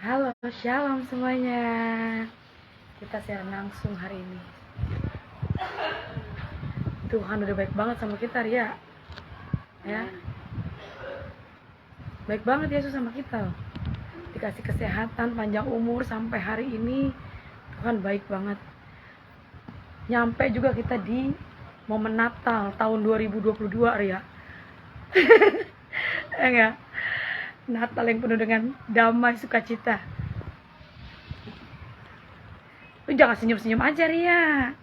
Halo, shalom semuanya. Kita siaran langsung hari ini. Tuhan udah baik banget sama kita, Ria. Ya. Baik banget Yesus sama kita loh. Dikasih kesehatan, panjang umur sampai hari ini. Tuhan baik banget. Nyampe juga kita di momen Natal tahun 2022, Ria. Enggak. Natal yang penuh dengan damai, sukacita. Lu jangan senyum-senyum aja, Ria.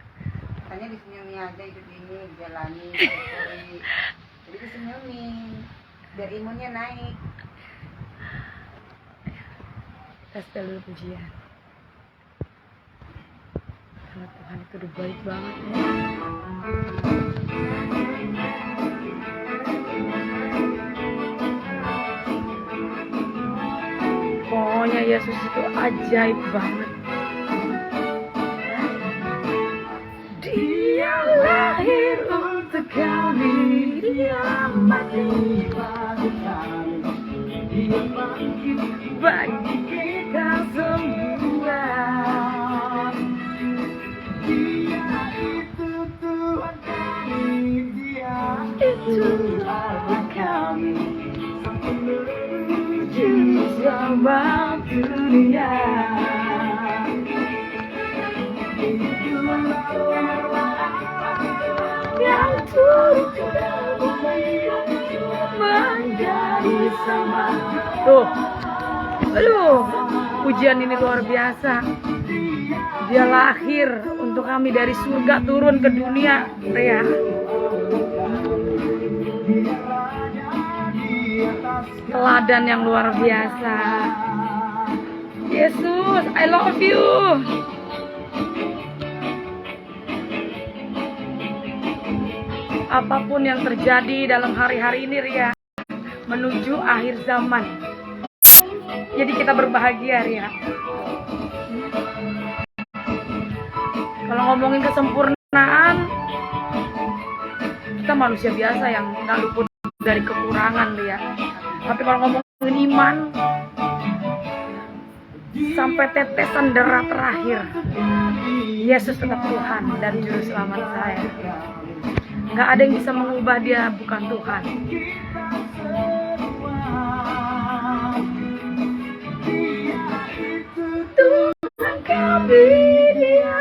Katanya disenyumi aja hidup ini, jalani, syukuri. Jadi disenyumin, biar imunnya naik. Kita setel dulu pujian. Karena Tuhan itu udah baik banget ya. Pokoknya Yesus itu ajaib banget. Dia lahir untuk kami, dia mati bagi kami, dia bangkit bagi kita semua. Dia itu Tuhan kami, dia itu Allah kami, Juru Selamat dunia. Yang turut menjadi sama. Tuh, aduh, pujian ini luar biasa. Dia lahir untuk kami dari surga turun ke dunia, Ria. Teladan yang luar biasa. Yesus, I love you. Apapun yang terjadi dalam hari-hari ini, Ria, menuju akhir zaman. Jadi kita berbahagia, Ria. Kalau ngomongin kesempurnaan, kita manusia biasa yang nggak luput dari kekurangan, Ria. Tapi kalau ngomongin iman, sampai tetesan darah terakhir, Yesus tetap Tuhan dan Juru Selamat saya. Nggak ada yang bisa mengubah dia bukan Tuhan. Tuhan kami, dia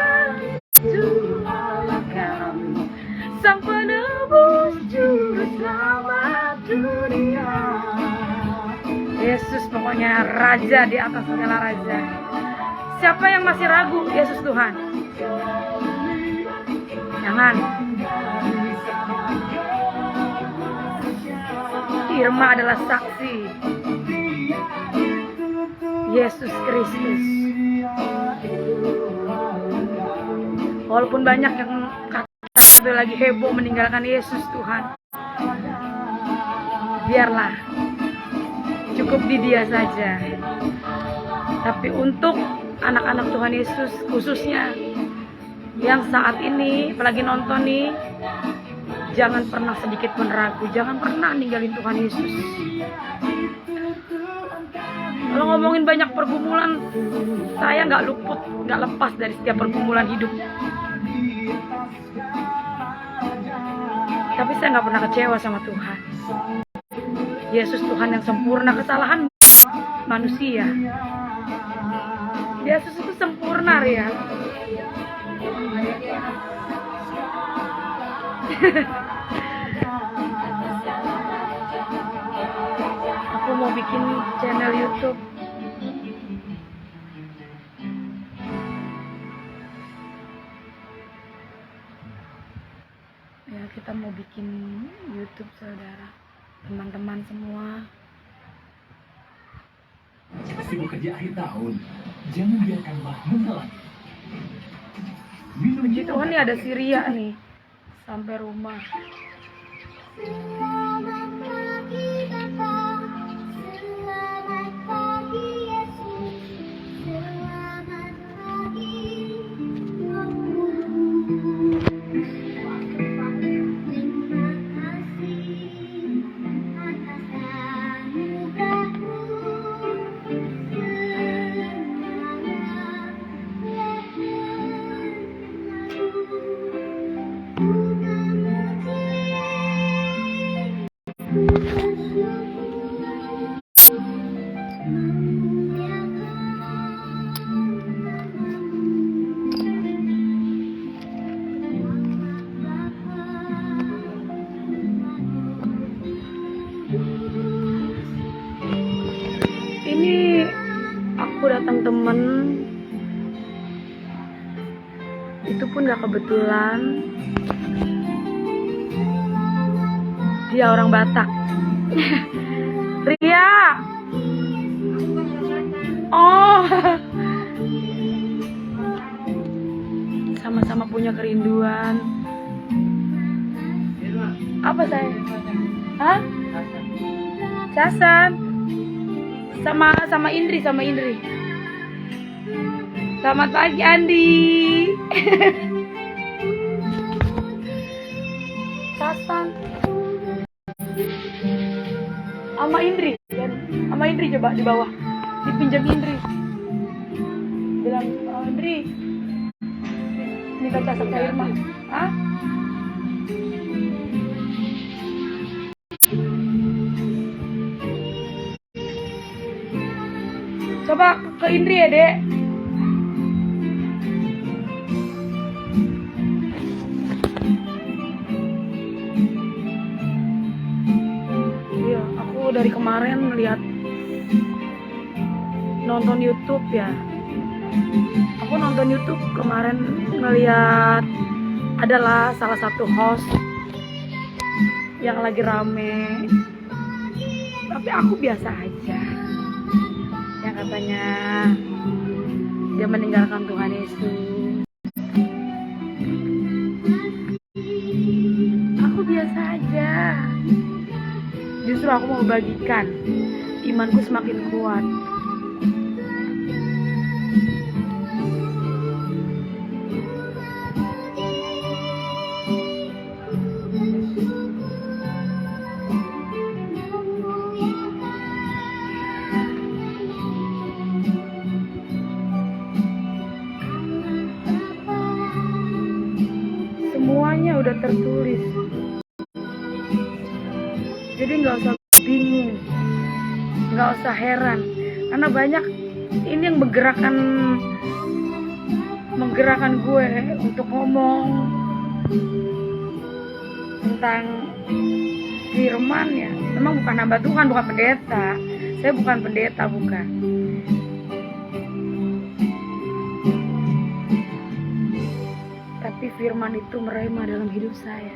itu Allah kami, Sang Penebus, Juru Selamat dunia. Yesus pokoknya Raja di atas segala raja. Siapa yang masih ragu Yesus Tuhan? Jangan. Irma adalah saksi Yesus Kristus. Walaupun banyak yang kata lagi heboh meninggalkan Yesus Tuhan, biarlah, cukup di Dia saja. Tapi untuk anak-anak Tuhan Yesus khususnya yang saat ini apalagi nonton nih, jangan pernah sedikit pun ragu, jangan pernah ninggalin Tuhan Yesus. Kalau ngomongin banyak pergumulan, saya nggak luput, nggak lepas dari setiap pergumulan hidup. Tapi saya nggak pernah kecewa sama Tuhan. Yesus Tuhan yang sempurna, kesalahan manusia. Yesus itu sempurna, ya. Aku mau bikin channel YouTube. Ya, kita mau bikin YouTube, saudara, teman-teman semua. Sibuk kerja akhir tahun, jangan biarkan mahmud lagi. Puji Tuhan nih ada si Ria nih sampai rumah. Selamat pagi Bapa, selamat pagi Yesus, selamat pagi Tuhanku. Terima kasih atas anugerah-Mu. ini aku datang temen, itu pun gak kebetulan. Dia orang Batak. Ria. Oh. Sama-sama punya kerinduan. Apa saya? Hah? Casan. Sama Indri. Selamat pagi Andi. Casan. Sama Indri coba di bawah. Dipinjam Indri. Bilang, oh, Indri. Minta casan cair mah. Hah? Coba ke Indri ya, Dek. Iya, aku dari kemarin lihat nonton YouTube ya. Aku nonton YouTube kemarin ngeliat adalah salah satu host yang lagi rame. Tapi aku biasa aja. Yang katanya dia meninggalkan Tuhan Yesus. Aku biasa aja. Justru aku mau bagikan imanku semakin kuat. Semuanya udah tertulis, jadi nggak usah bingung, nggak usah heran, karena banyak ini yang menggerakkan gue untuk ngomong tentang firman ya. Memang bukan hamba Tuhan, bukan pendeta, saya bukan pendeta, bukan. Tapi firman itu merema dalam hidup saya.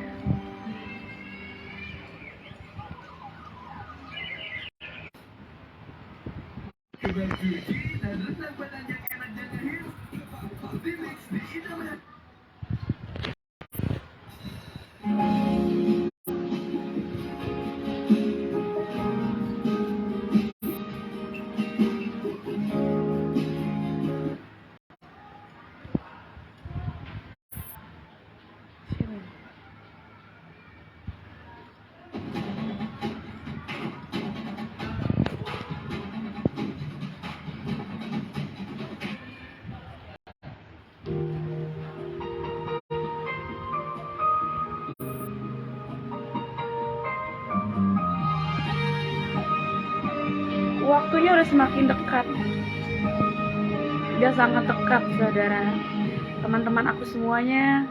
Waktunya udah semakin dekat. Dia sangat dekat, saudara. Teman-teman aku semuanya,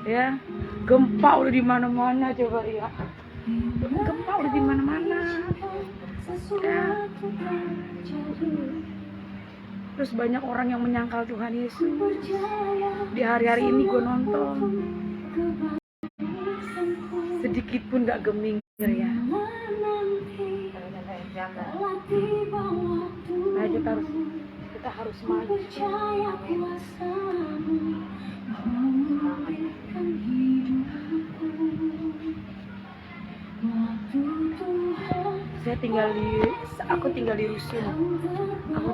ya. Gempa udah di mana-mana, coba lihat. Gempa udah di mana-mana. Ya. Terus banyak orang yang menyangkal Tuhan Yesus. Di hari-hari ini gue nonton, sedikit pun gak geming, ya. Nah, kita harus maju. Aku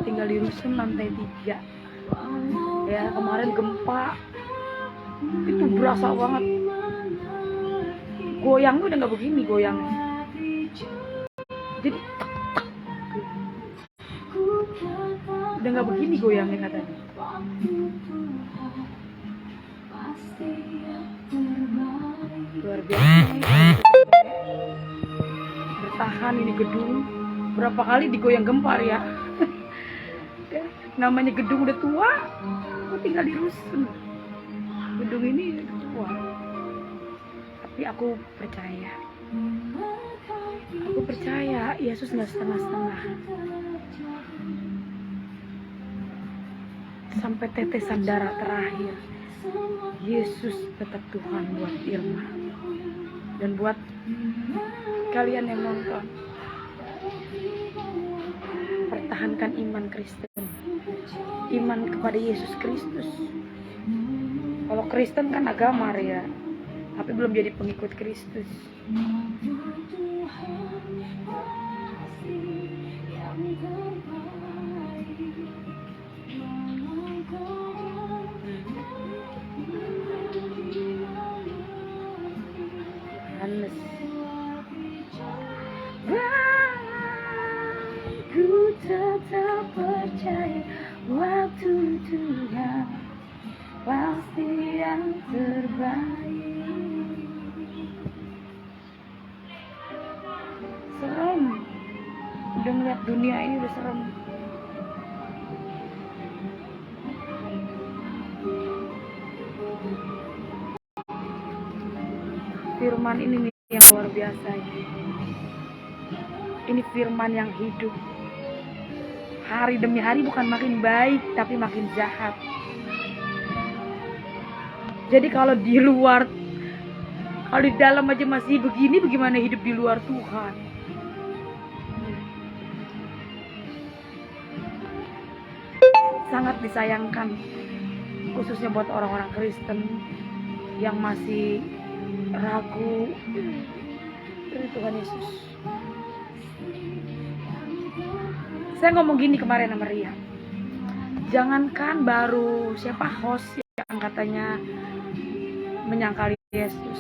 tinggal di rusun lantai 3. Ya, kemarin gempa itu berasa banget. Goyangnya udah nggak begini goyangnya. Jadi udah nggak begini goyangnya katanya. Luar biasa. Bertahan ini gedung. Berapa kali digoyang gempa ya. Namanya gedung udah tua. Aku tinggal di rusun. Gedung ini udah tua. Tapi aku percaya. Aku percaya Yesus nggak setengah-setengah. sampai tetesan darah terakhir. Yesus tetap Tuhan buat Irma dan buat kalian yang nonton. Pertahankan iman Kristen, iman kepada Yesus Kristus. Kalau Kristen kan agama ya, tapi belum jadi pengikut Kristus. Yohanes. Ku tetap percaya waktu Tuhan pasti yang terbaik. Serem. Udah ngeliat dunia ini udah serem. Firman ini nih yang luar biasa ini. Ini firman yang hidup. Hari demi hari bukan makin baik, tapi makin jahat. Jadi kalau di luar, kalau di dalam aja masih begini, bagaimana hidup di luar Tuhan? Sangat disayangkan, khususnya buat orang-orang Kristen yang masih ragu dari Tuhan Yesus. Saya ngomong gini kemarin sama Ria, jangankan baru siapa host yang katanya menyangkali Yesus,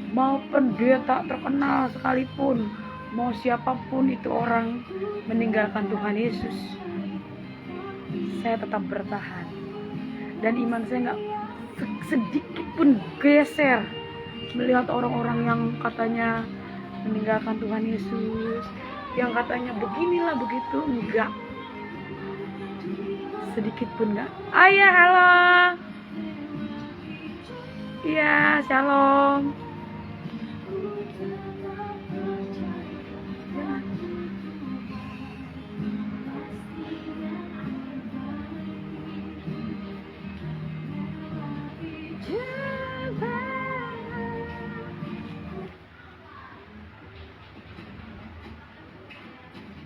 mau pendeta terkenal sekalipun, mau siapapun itu orang meninggalkan Tuhan Yesus, saya tetap bertahan dan iman saya nggak sedikit pun geser melihat orang-orang yang katanya meninggalkan Tuhan Yesus, yang katanya beginilah begitu, enggak sedikit pun enggak. Ayah, halo. Iya, shalom.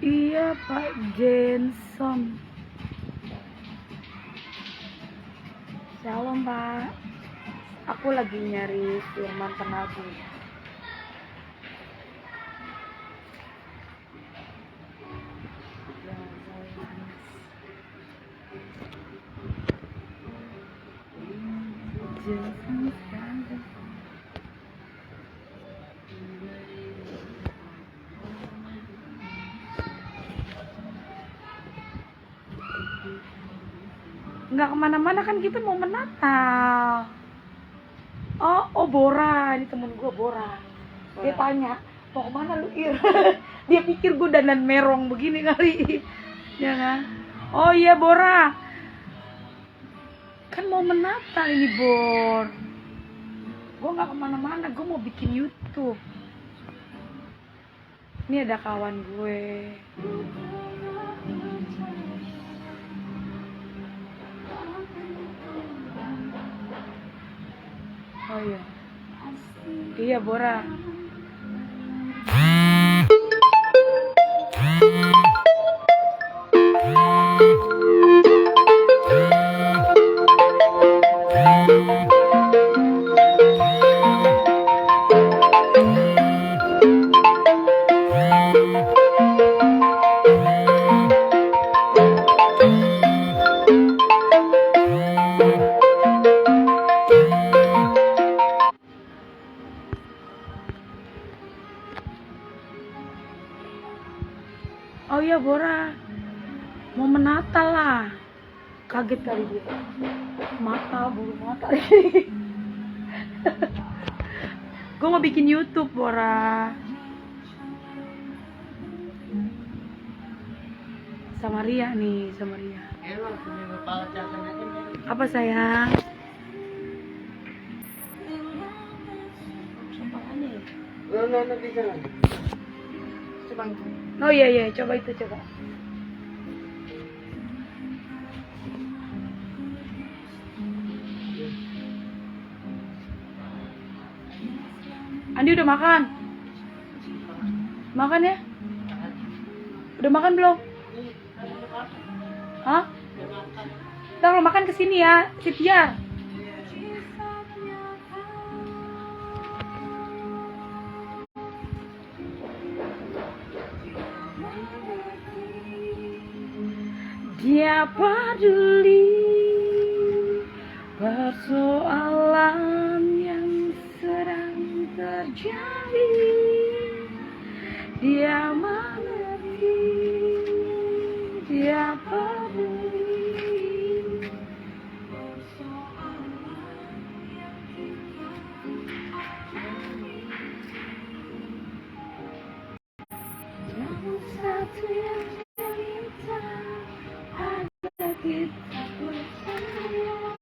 Iya Pak Jenson. Shalom Pak. Aku lagi nyari firman penabur. Nggak kemana-mana kan, kita mau menatal. Oh Bora, ini temen gue Bora. Dia tanya, mau kemana lu Ir? Dia pikir gue dandan merong begini kali. Ya kan? Oh iya Bora, kan mau menatal ini Bor. Gue nggak kemana-mana, gue mau bikin YouTube. Ini ada kawan gue. Oh iya. Iya Bora. Oh iya Bora, mau menatal lah. Kaget kali dia. Mata, bulu mata. Gue mau bikin YouTube Bora. Sama Ria nih, sama Ria. Apa sayang? Coba Oh iya, coba itu coba. Andi udah makan? Makan ya? Udah makan belum? Hah? Ntar kalau makan kesini ya, Sitiar. Dia peduli persoalan yang sedang terjadi. Dia mengerti, dia peduli. Yang satu yang kita ada kita bersama.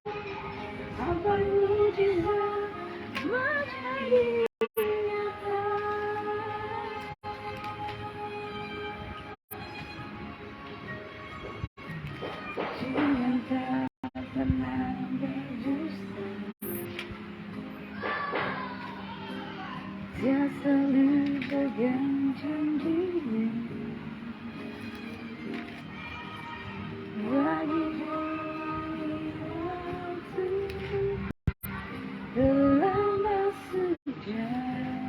Apa mujizat menjadi nyata. Cinta tak pernah berdusta. Dia selalu pegang janjinya. Bagi waktu lama sejarah.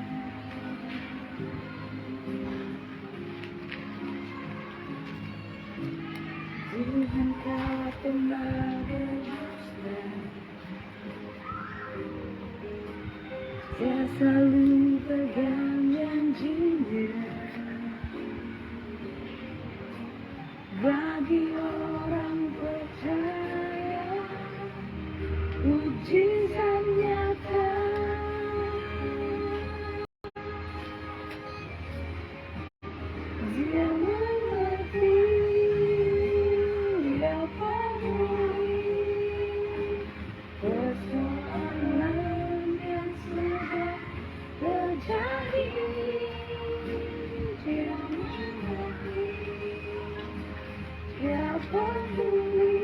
Tuhan tak pernah berdusta. Dia selalu pegang janjinya. Bagi orang percaya, mujizat nyata. Dia mengerti, dia peduli persoalan yang sedang terjadi. Dia mengerti, dia peduli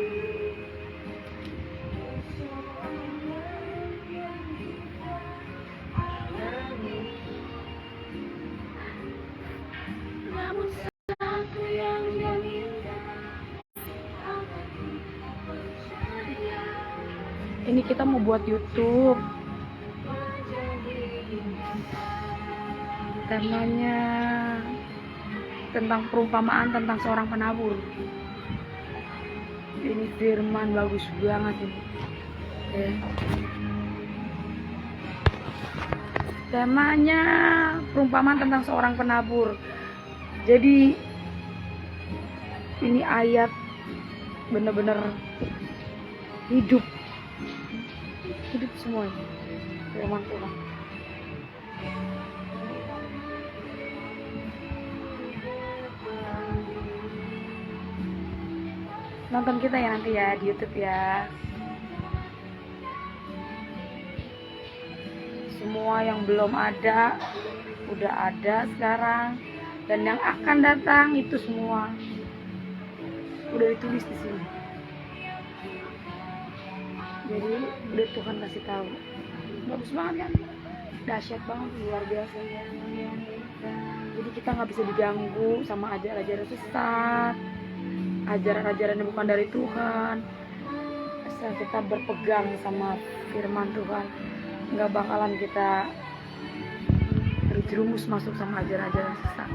persoalan yang kita alami. Namun satu yang dia minta, apa kita percaya. Ini kita mau buat YouTube. Temanya tentang perumpamaan tentang seorang penabur. Ini firman bagus banget ini. Temanya perumpamaan tentang seorang penabur. Jadi ini ayat bener-bener hidup semuanya. Firman Tuhan. Nonton kita ya nanti ya di YouTube ya. Semua yang belum ada udah ada sekarang, dan yang akan datang itu semua udah ditulis di sini. Jadi udah Tuhan kasih tahu. Bagus banget kan? Dahsyat banget, luar biasa. Jadi kita nggak bisa diganggu sama ajaran-ajaran sesat, ajaran-ajaran yang bukan dari Tuhan. Asal kita berpegang sama firman Tuhan, nggak bakalan kita terjerumus masuk sama ajaran-ajaran sesat.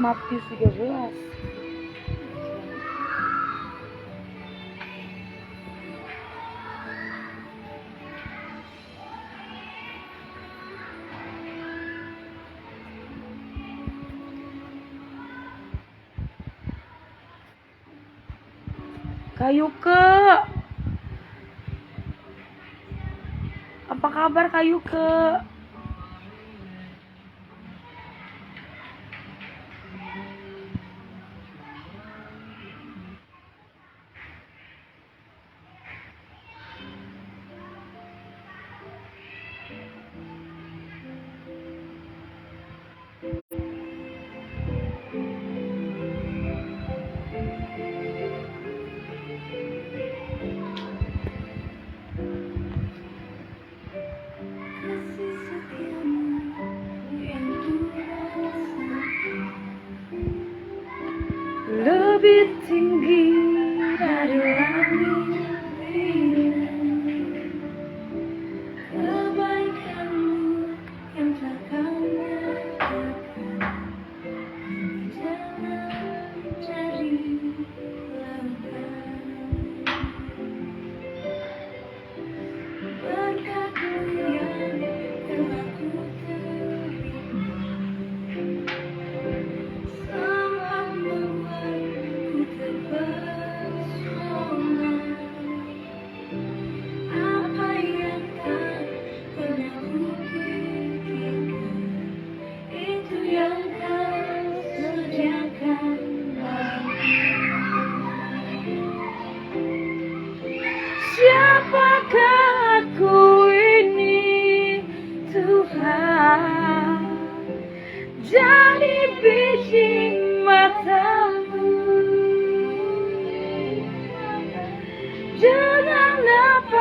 Matius 13. Kayuke, apa kabar Kayuke?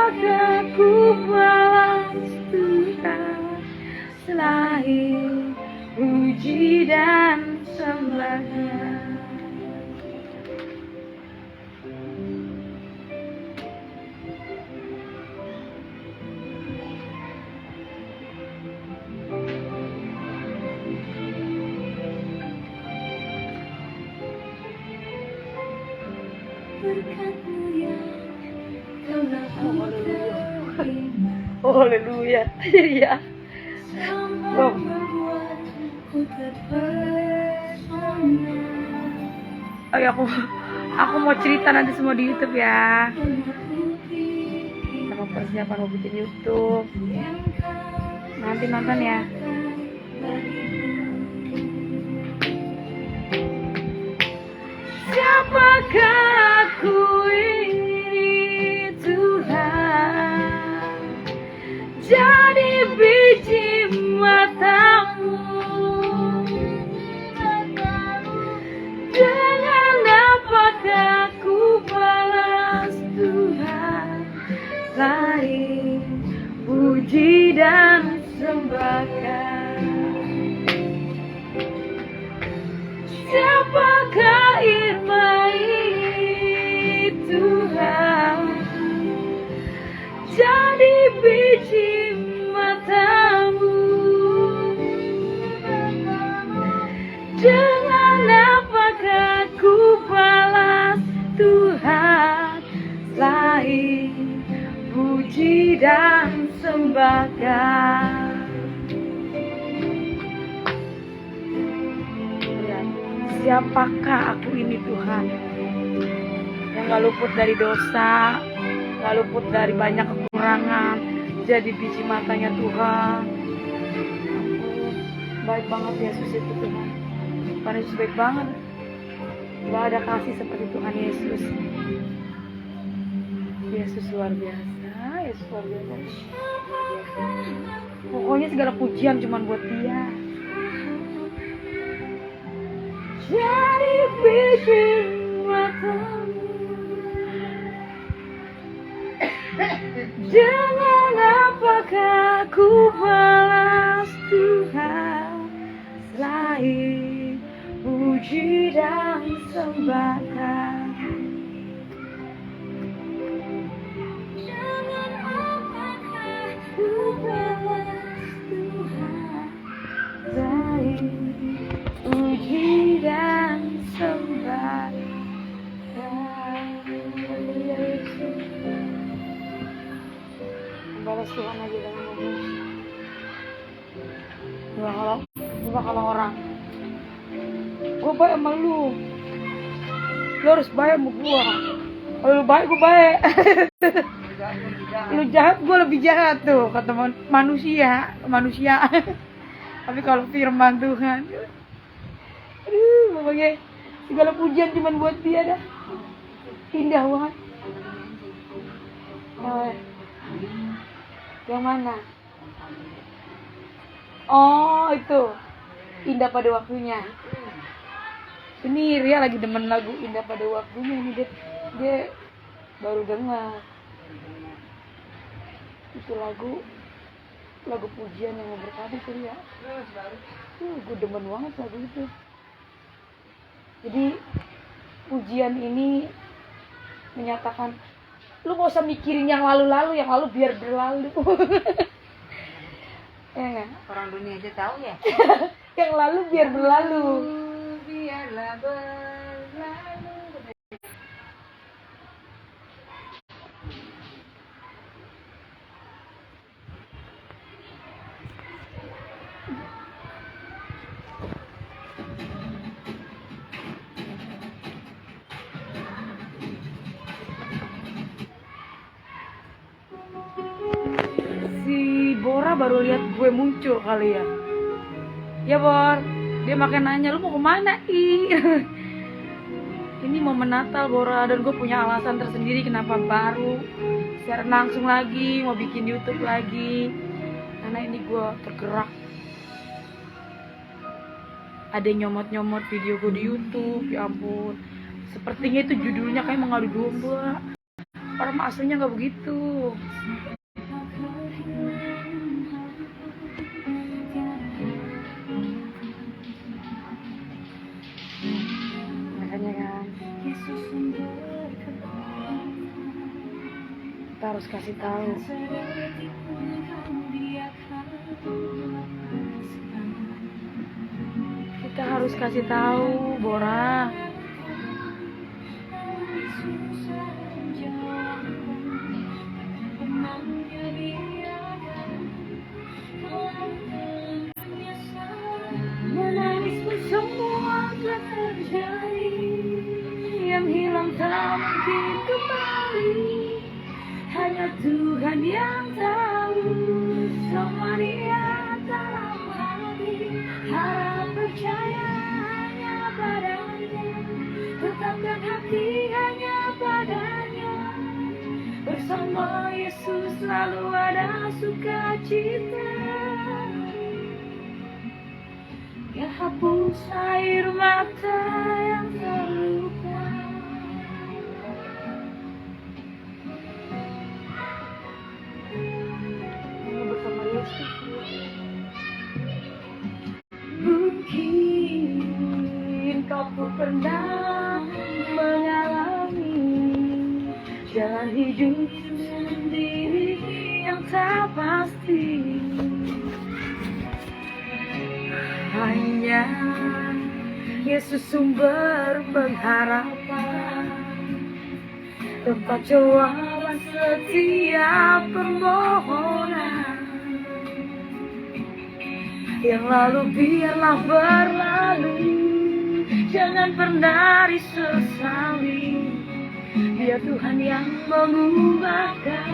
Siapakah ku balas Tuhan selain puji dan sembahnya? Berkat-Mu yang telah Ku terima, Oh haleluya. Iya. sampai Oh. membuatku terpesona. Oh, aku mau cerita nanti semua di YouTube ya. Sama persiapan mau bikin YouTube. Nanti nonton ya. Siapakah aku ini Tuhan, jadi biji matamu. Dengan apakah ku balas Tuhan selain puji dan sembahkan? Siapakah Irma ini Tuhan, jadi biji matamu. Dengan apakah ku balas Tuhan selain puji dan sembahkan? Siapakah aku ini Tuhan, yang gak luput dari dosa, gak luput dari banyak kekurangan, jadi biji matanya Tuhan. Baik banget Yesus itu Tuhan. Tuhan Yesus baik banget. Gak ada kasih seperti Tuhan Yesus. Yesus luar biasa. Yesus luar biasa. Pokoknya segala pujian cuma buat Dia. Jadi biji matamu. Jangan apakah ku balas Tuhan selain puji dan sembahkan? Jangan apakah ku balas Tuhan Selain puji dan sembahkan. Haleluya Yesus. Balas Tuhan aja dengan ngomong. Coba kalau orang, gue baik sama lu harus baik sama gue. Kalau lu baik, gue baik. Lu jahat, gue lebih jahat tuh kata manusia. Tapi kalau firman Tuhan, aduh, pokoknya segala pujian cuma buat Dia dah. Indah banget. Oh, yang mana? Oh itu Indah pada waktunya. Ini Ria lagi demen lagu Indah pada waktunya ini, dia baru dengar. Itu lagu pujian yang memberkati tuh ya. Gue demen banget lagu itu. Jadi pujian ini menyatakan lu gak usah mikirin yang lalu-lalu, yang lalu biar berlalu. Ya gak? Orang dunia aja tahu ya. Yang lalu biar berlalu. Biarlah berlalu. Si Bora baru lihat gue muncul kali ya. Ya Bor, dia makin nanya lu mau kemana Ini momen Natal Bora, dan gue punya alasan tersendiri kenapa baru siaran langsung lagi, mau bikin YouTube lagi. Karena ini gue tergerak. Ada yang nyomot-nyomot video gue di YouTube, ya ampun. Sepertinya itu judulnya kayak mengadu domba. Orang aslinya nggak begitu. Makanya kan kita harus kasih tahu. Kita harus kasih tahu, Bora. Menangis pun semua telah terjadi. Yang hilang tak mungkin kembali. Hanya Tuhan yang tahu. Semua dia dalam hati. Harap percaya hanya padanya. Tetapkan hati hanya padanya. Bersama Yesus selalu ada sukacita. Ya hapus air mata yang terluka. Bersama Yesus. Mungkin kau pun pernah mengalami jalan hidup sendiri yang tak pasti. Hanya Yesus sumber pengharapan, tempat jawaban setiap permohonan. Yang lalu biarlah berlalu, jangan pernah disesali. Biar Tuhan yang mengubahkan,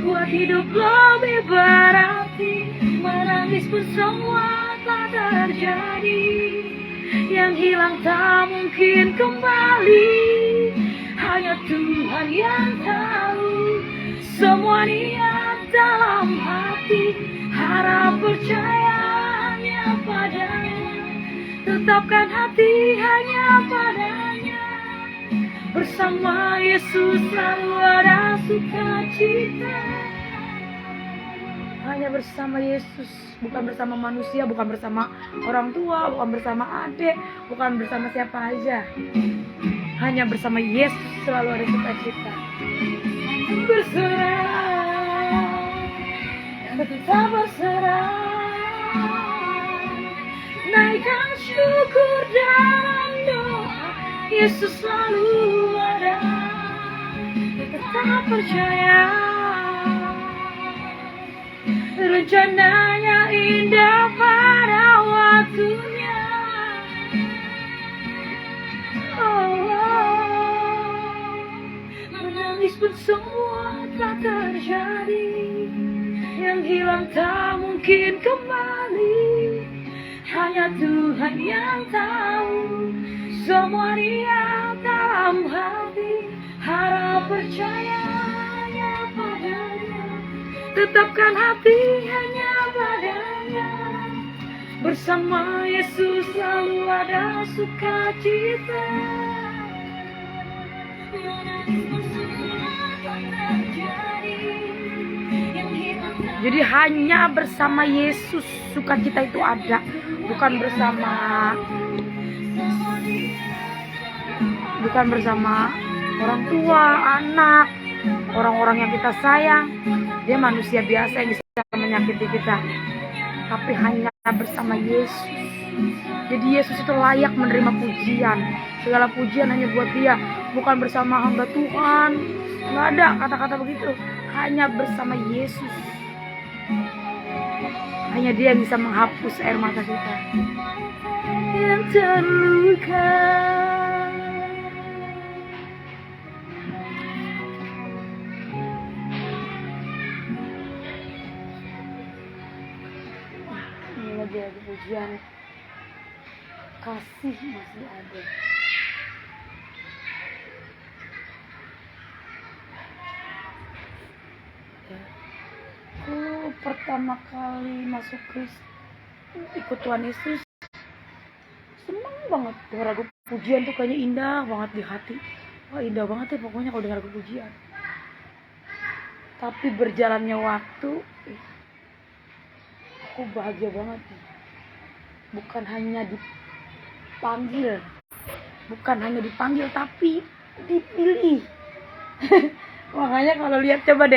buat hidup lebih berarti. Menangis pun semua telah terjadi. Yang hilang tak mungkin kembali. Hanya Tuhan yang tahu. Semua niat dalam hati. Harap percaya hanya padanya. Tetapkan hati hanya padanya. Bersama Yesus selalu ada sukacita. Hanya bersama Yesus, bukan bersama manusia, bukan bersama orang tua, bukan bersama adik, bukan bersama siapa aja. Hanya bersama Yesus selalu ada sukacita. Berserah, tetap berserah. Naikkan syukur dan doa, Yesus selalu ada. Tetap percaya. Rencananya indah pada waktunya. Menangis pun semua tak terjadi. Yang hilang tak mungkin kembali. Hanya Tuhan yang tahu. Semua dia dalam hati. Harap percaya hanya padanya. Tetapkan hati hanya padanya. Bersama Yesus selalu ada sukacita. Jadi hanya bersama Yesus sukacita itu ada. Bukan bersama orang tua, anak, orang-orang yang kita sayang. Dia manusia biasa yang bisa menyakiti kita. Tapi hanya bersama Yesus. Jadi Yesus itu layak menerima pujian. Segala pujian hanya buat dia. Bukan bersama hamba Tuhan. Nggak ada kata-kata begitu. Hanya bersama Yesus. Hanya dia yang bisa menghapus air mata kita yang terluka. Ini lagi pujian kasih masih ada. Aku pertama kali masuk Kristus, ikut Tuhan Yesus, seneng banget dengar lagu pujian tuh, kayaknya indah banget di hati. Wah, indah banget ya pokoknya kalau dengar lagu pujian. Tapi berjalannya waktu, aku bahagia banget nih. Bukan hanya dipanggil, tapi dipilih. Makanya kalau lihat, coba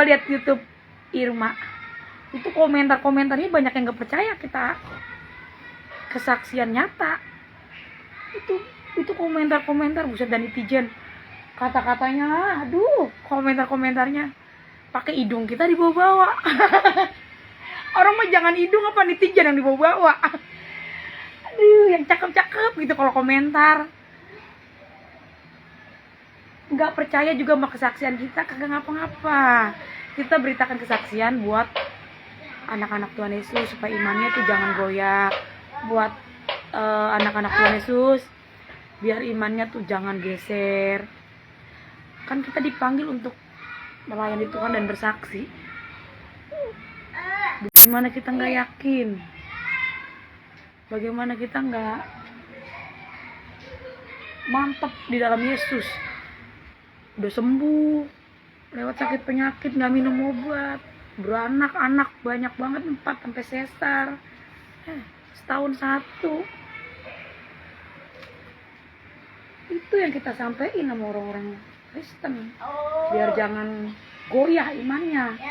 lihat YouTube Irma. Itu komentarnya banyak yang gak percaya kita kesaksian nyata. Itu komentar buset, dan netizen kata-katanya, aduh, komentarnya pakai hidung kita dibawa-bawa. Orang mah jangan hidung, apa netizen yang dibawa-bawa. Aduh, yang cakep-cakep gitu kalau komentar. Nggak percaya juga sama kesaksian kita, kagak ngapa-ngapa. Kita beritakan kesaksian buat anak-anak Tuhan Yesus supaya imannya tuh jangan goyah. Buat anak-anak Tuhan Yesus biar imannya tuh jangan geser. Kan kita dipanggil untuk melayani Tuhan dan bersaksi. Bagaimana kita nggak yakin? Bagaimana kita nggak mantap di dalam Yesus? Udah sembuh, lewat sakit penyakit, nggak minum obat, beranak-anak banyak banget, 4 sampai sesar, setahun 1. Itu yang kita sampaikan sama orang-orang Kristen, biar jangan goyah imannya.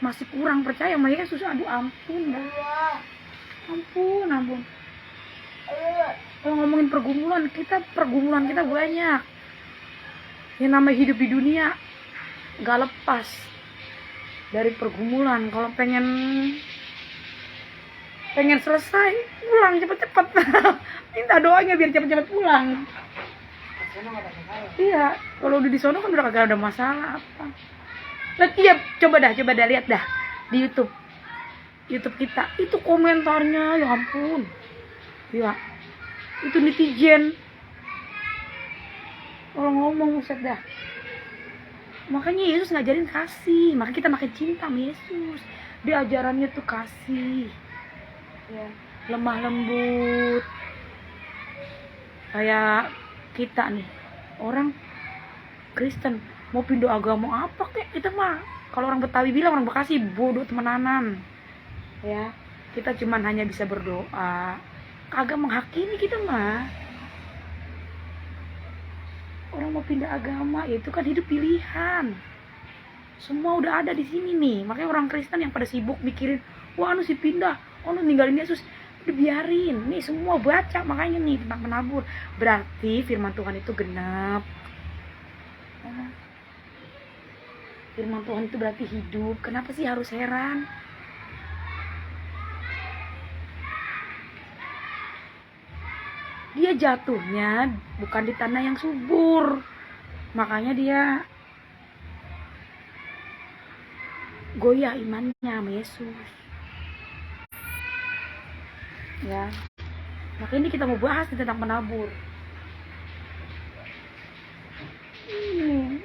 Masih kurang percaya sama Yesus, aduh ampun dah. Ampun. Kalau ngomongin pergumulan kita banyak. Yang namanya hidup di dunia gak lepas dari pergumulan. Kalau pengen selesai, pulang cepet-cepet. Minta doanya biar cepet-cepet pulang. Iya, kalau udah di sono kan udah kagak ada masalah apa. Iya, coba dah lihat dah di YouTube kita. Itu komentarnya, ya ampun. Ya, itu netizen. Orang ngomong buset dah. Makanya Yesus ngajarin kasih, makanya kita makin cinta sama Yesus. Dia ajarannya tuh kasih. Ya, lemah lembut. Kayak kita nih, orang Kristen mau pindah agama apa kek, kita mah kalau orang Betawi bilang, orang Bekasi bodoh temenanan. Ya, kita cuman hanya bisa berdoa, kagak menghakimi kita mah. Orang mau pindah agama, ya itu kan hidup pilihan. Semua udah ada di sini nih. Makanya orang Kristen yang pada sibuk mikirin, wah anu si pindah, anu ninggalin Yesus, udah biarin. Nih semua baca makanya nih tentang penabur. Berarti firman Tuhan itu genap. Firman Tuhan itu berarti hidup. Kenapa sih harus heran? Dia jatuhnya bukan di tanah yang subur. Makanya dia goyah imannya sama Yesus. Ya. Makanya ini kita mau bahas tentang penabur.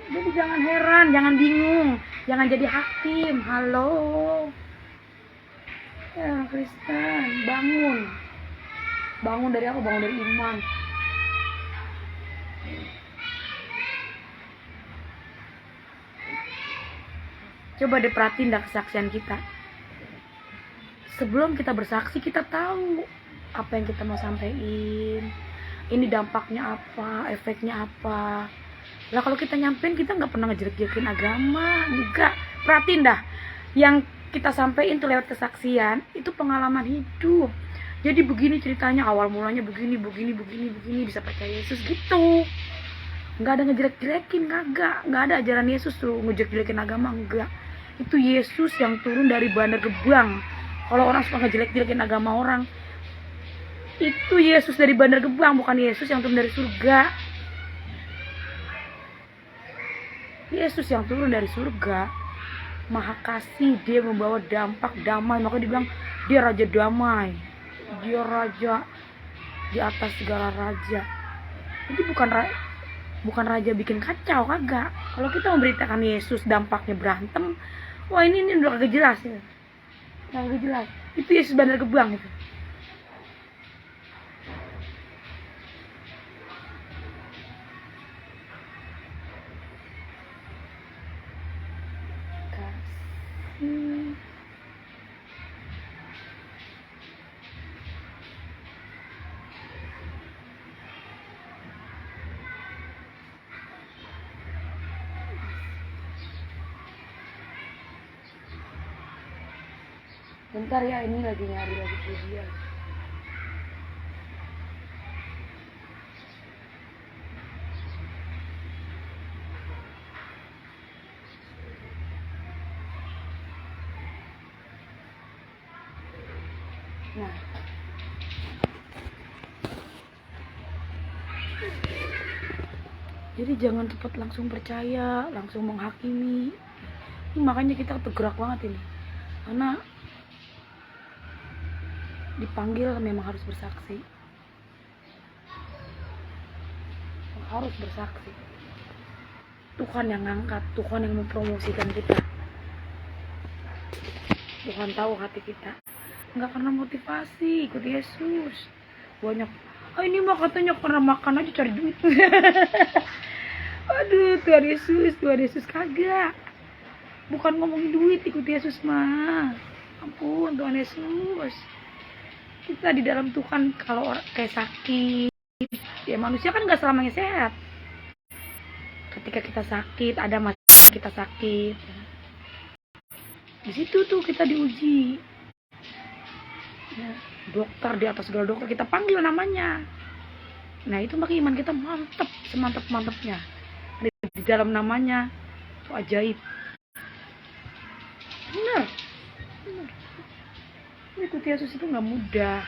Jadi jangan heran, jangan bingung, jangan jadi hakim. Halo, ya Kristen, bangun dari apa? Bangun dari iman. Coba deh perhatiin dah kesaksian kita. Sebelum kita bersaksi, kita tahu apa yang kita mau sampaikan. Ini dampaknya apa, efeknya apa. Lah kalau kita nyampein, kita nggak pernah ngejelek-jelekin agama, enggak. Perhatiin dah, yang kita sampaikan tuh lewat kesaksian, itu pengalaman hidup. Jadi begini ceritanya, awal mulanya begini, bisa percaya Yesus gitu. Nggak ada ngejelek-jelekin, nggak ada ajaran Yesus tuh ngejelek-jelekin agama, enggak. Itu Yesus yang turun dari Bandar Gebang. Kalau orang suka ngejelek-jelekin agama orang, itu Yesus dari Bandar Gebang, bukan Yesus yang turun dari surga. Yesus yang turun dari surga, maha kasih, dia membawa dampak damai. Makanya dibilang dia raja damai, dia raja di atas segala raja. Jadi bukan raja bikin kacau, kagak. Kalau kita memberitakan Yesus dampaknya berantem, wah ini udah kagak jelas ya. Kagak jelas. Itu Yesus Bandar Gebang itu. Bentar ya, ini lagi nyari lagi dia. Nah, jadi jangan cepat langsung percaya, langsung menghakimi. Ini makanya kita tergerak banget ini, karena dipanggil memang harus bersaksi, harus bersaksi. Tuhan yang ngangkat, Tuhan yang mempromosikan kita, Tuhan tahu hati kita. Nggak karena motivasi ikut Yesus. Banyak, ini mah katanya karena makan aja cari duit. Aduh, Tuhan Yesus kagak. Bukan ngomongin duit ikut Yesus mah. Ampun, Tuhan Yesus. Kita di dalam Tuhan kalau kayak sakit, ya manusia kan nggak selamanya sehat. Ketika kita sakit, ada masalah kita sakit. Di situ tuh kita diuji. Ya, dokter di atas segala dokter kita panggil namanya. Nah itu maka iman kita mantap, semantap-mantapnya di dalam namanya. Itu ajaib. Benar. Ikut Yesus itu nggak mudah.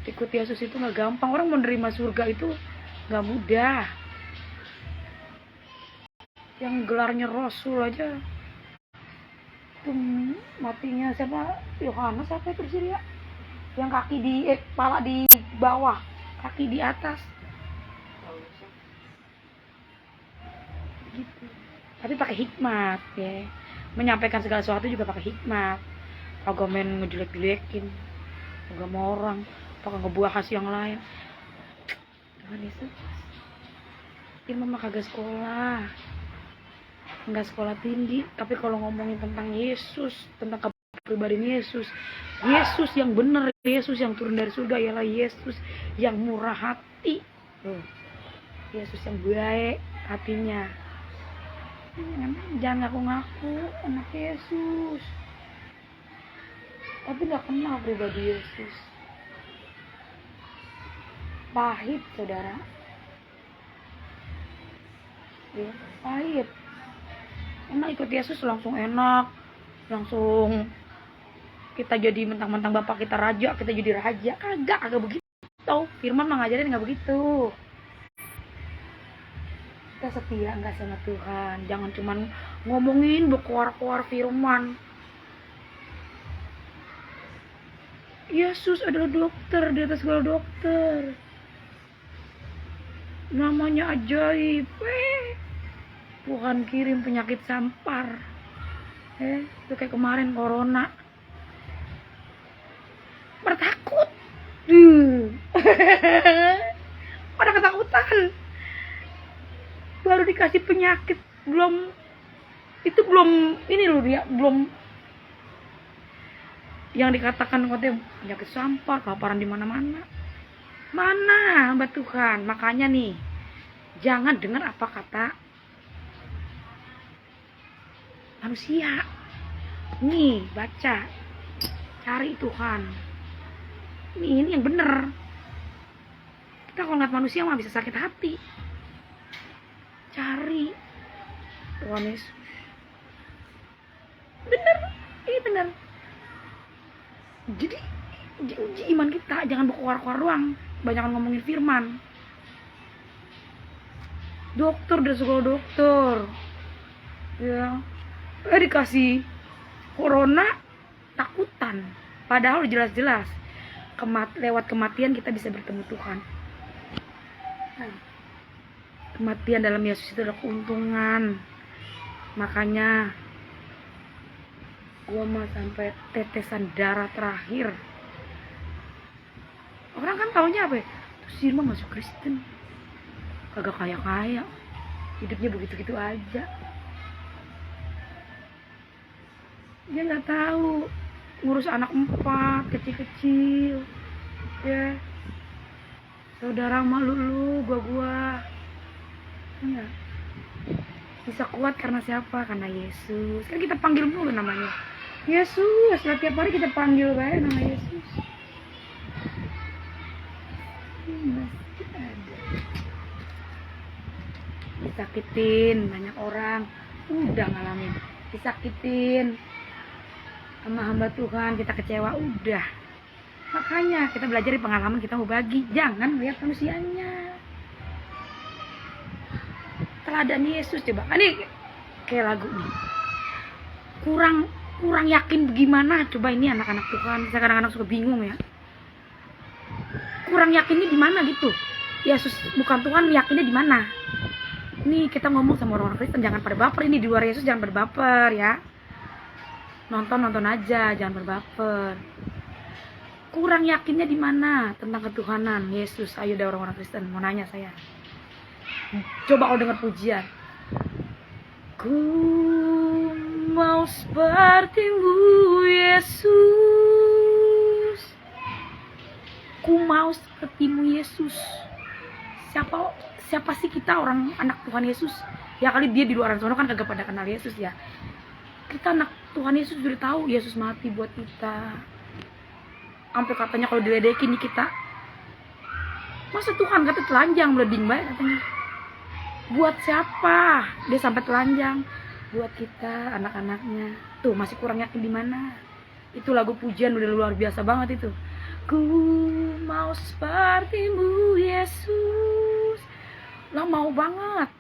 Ikut Yesus itu nggak gampang. Orang menerima surga itu nggak mudah. Yang gelarnya Rasul aja itu matinya siapa? Yohanes apa itu sih ya? Yang kaki di kepala di bawah, kaki di atas. Gitu. Tapi pakai hikmat ya. Menyampaikan segala sesuatu juga pakai hikmat. Kagak main ngejelek-jelekin agama orang, kagak ngebuah kasih yang lain. Tuhan Yesus. Imam mah kagak sekolah. Enggak sekolah tinggi, tapi kalau ngomongin tentang Yesus, tentang kepribadian Yesus, Yesus yang benar, Yesus yang turun dari surga ialah Yesus yang murah hati, Yesus yang baik hatinya. Jangan ngaku-ngaku anak Yesus, tapi nggak kenal pribadi Yesus. Pahit, saudara. Ya, pahit. Enak ikut Yesus langsung enak, langsung kita jadi mentang-mentang bapak kita raja, kita jadi raja. Kagak begitu. Firman mah ngajarin nggak begitu. Kita setia nggak sama Tuhan. Jangan cuman ngomongin berkoar-koar firman. Yesus adalah dokter di atas segala dokter. Namanya ajaib. Tuhan kirim penyakit sampar. Itu kayak kemarin corona. Bertakut. Pada ketakutan. Baru dikasih penyakit, belum ini loh dia, belum yang dikatakan katanya penyakit sampar, kelaparan di mana-mana. Mana hamba Tuhan? Makanya nih, jangan dengar apa kata manusia. Nih, baca, cari Tuhan. Ini yang bener. Kita kalau ngeliat manusia mah bisa sakit hati. Cari Tuhan Yesus. Bener, ini bener. Jadi uji iman kita, jangan berkoar-koar doang, banyakan ngomongin firman. Dokter dan segala dokter, ya, dikasih corona takutan. Padahal jelas-jelas lewat kematian kita bisa bertemu Tuhan. Kematian dalam Yesus itu adalah keuntungan. Makanya gua mah sampai tetesan darah terakhir. Orang kan taunya apa ya? Terus Irma masuk Kristen, kagak kaya-kaya, hidupnya begitu-gitu aja. Dia nggak tahu ngurus anak 4 kecil-kecil, ya. Saudara malu lu, gua. Enggak. Bisa kuat karena siapa? Karena Yesus. Kan kita panggil mulu namanya. Yesus, lah tiap hari kita panggil bae nama Yesus. Masih ada. Disakitin banyak orang, udah ngalamin. Disakitin sama hamba Tuhan, kita kecewa, udah. Makanya kita belajar dari pengalaman, kita mau bagi, jangan lihat manusianya. Teladan Yesus coba. Ini kayak lagu nih. Kurang yakin bagaimana, coba ini anak-anak Tuhan. Saya kadang-kadang suka bingung ya. Kurang yakinnya di mana gitu. Yesus bukan Tuhan, yakinnya di mana? Nih kita ngomong sama orang-orang Kristen, jangan pada baper, ini di luar Yesus jangan pada baper ya. Nonton aja, jangan berbaper. Kurang yakinnya di mana tentang ketuhanan Yesus? Ayo deh orang-orang Kristen, mau nanya saya. Coba kalau dengar pujian. Ku mau sepertimu Yesus. Ku mau sepertimu Yesus. Siapa sih kita orang anak Tuhan Yesus? Ya kali dia di luar sana kan kagak pada kenal Yesus ya. Kita anak Tuhan Yesus sudah tahu Yesus mati buat kita. Sampai katanya kalau diledekin nih kita, masa Tuhan kata telanjang meleding baik katanya. Buat siapa dia sampai telanjang? Buat kita anak-anaknya. Tuh masih kurang yakin di mana? Itu lagu pujian udah luar biasa banget itu. Ku mau sepertimu Yesus. Lah mau banget.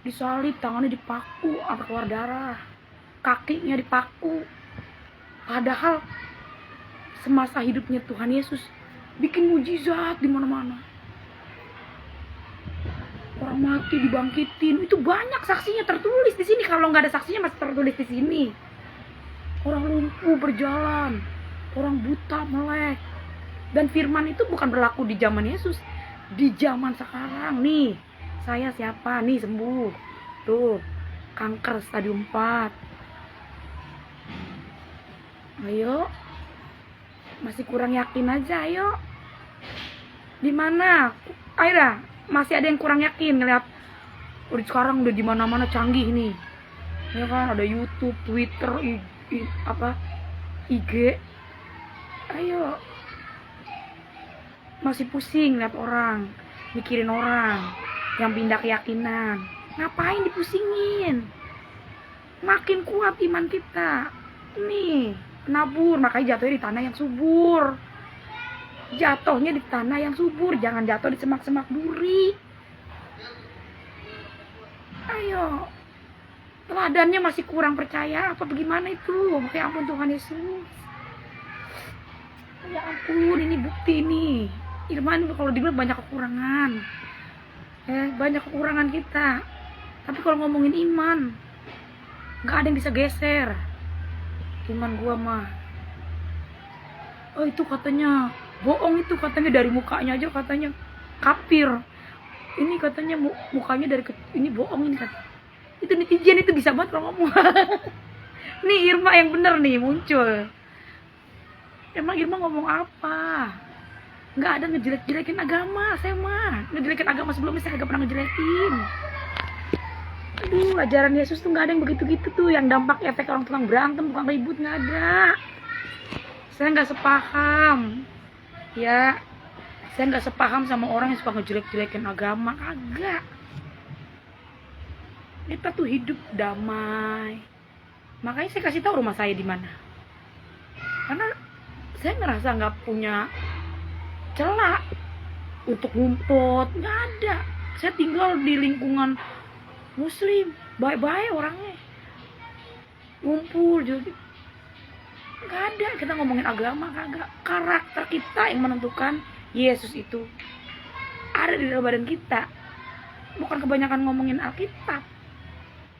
Disalib, tangannya dipaku sampai keluar darah. Kakinya dipaku. Padahal semasa hidupnya Tuhan Yesus bikin mujizat di mana-mana. Orang mati dibangkitin, itu banyak saksinya tertulis di sini. Kalau nggak ada saksinya masih tertulis di sini. Orang lumpuh berjalan, orang buta melek. Dan firman itu bukan berlaku di zaman Yesus, di zaman sekarang nih. Saya siapa nih sembuh, tuh kanker stadium 4. Ayo, masih kurang yakin aja, ayo. Di mana? Ayo dah, masih ada yang kurang yakin ngeliat. Udah sekarang udah di mana-mana canggih nih. Ya kan, ada YouTube, Twitter, IG. Ayo. Masih pusing lihat orang, mikirin orang yang pindah keyakinan. Ngapain dipusingin? Makin kuat iman kita. Nih, nabur, makanya jatuhnya di tanah yang subur. Jatuhnya di tanah yang subur, jangan jatuh di semak-semak duri. Ayo. Teladannya masih kurang percaya apa bagaimana itu? Ya ampun Tuhan Yesus. Ya ampun, ini bukti nih. Irman kalau dibilang banyak kekurangan. Banyak kekurangan kita. Tapi kalau ngomongin iman, nggak ada yang bisa geser. Iman gua mah. Oh itu katanya bohong, itu katanya dari mukanya aja katanya kafir. Ini katanya mukanya dari ini bohong ini kata. Itu netizen itu bisa banget kalau ngomong. Nih Irma yang bener nih muncul. Emang Irma ngomong apa? Nggak ada ngejelek-jelekin agama, saya mah ngejelekin agama sebelumnya saya nggak pernah ngejelekin. Aduh, ajaran Yesus tuh nggak ada yang begitu-gitu tuh, yang dampak efek orang tukang berantem, tukang ribut nggak ada. Saya nggak sepaham, ya. Saya nggak sepaham sama orang yang suka ngejelek-jelekin agama, kagak. Kita tuh hidup damai. Makanya saya kasih tahu rumah saya di mana. Karena saya ngerasa nggak punya celah untuk ngumpet, nggak ada. Saya tinggal di lingkungan Muslim, baik-baik orangnya, ngumpul juga. Nggak ada kita ngomongin agama, kagak. Karakter kita yang menentukan Yesus itu ada di dalam badan kita. Bukan kebanyakan ngomongin Alkitab,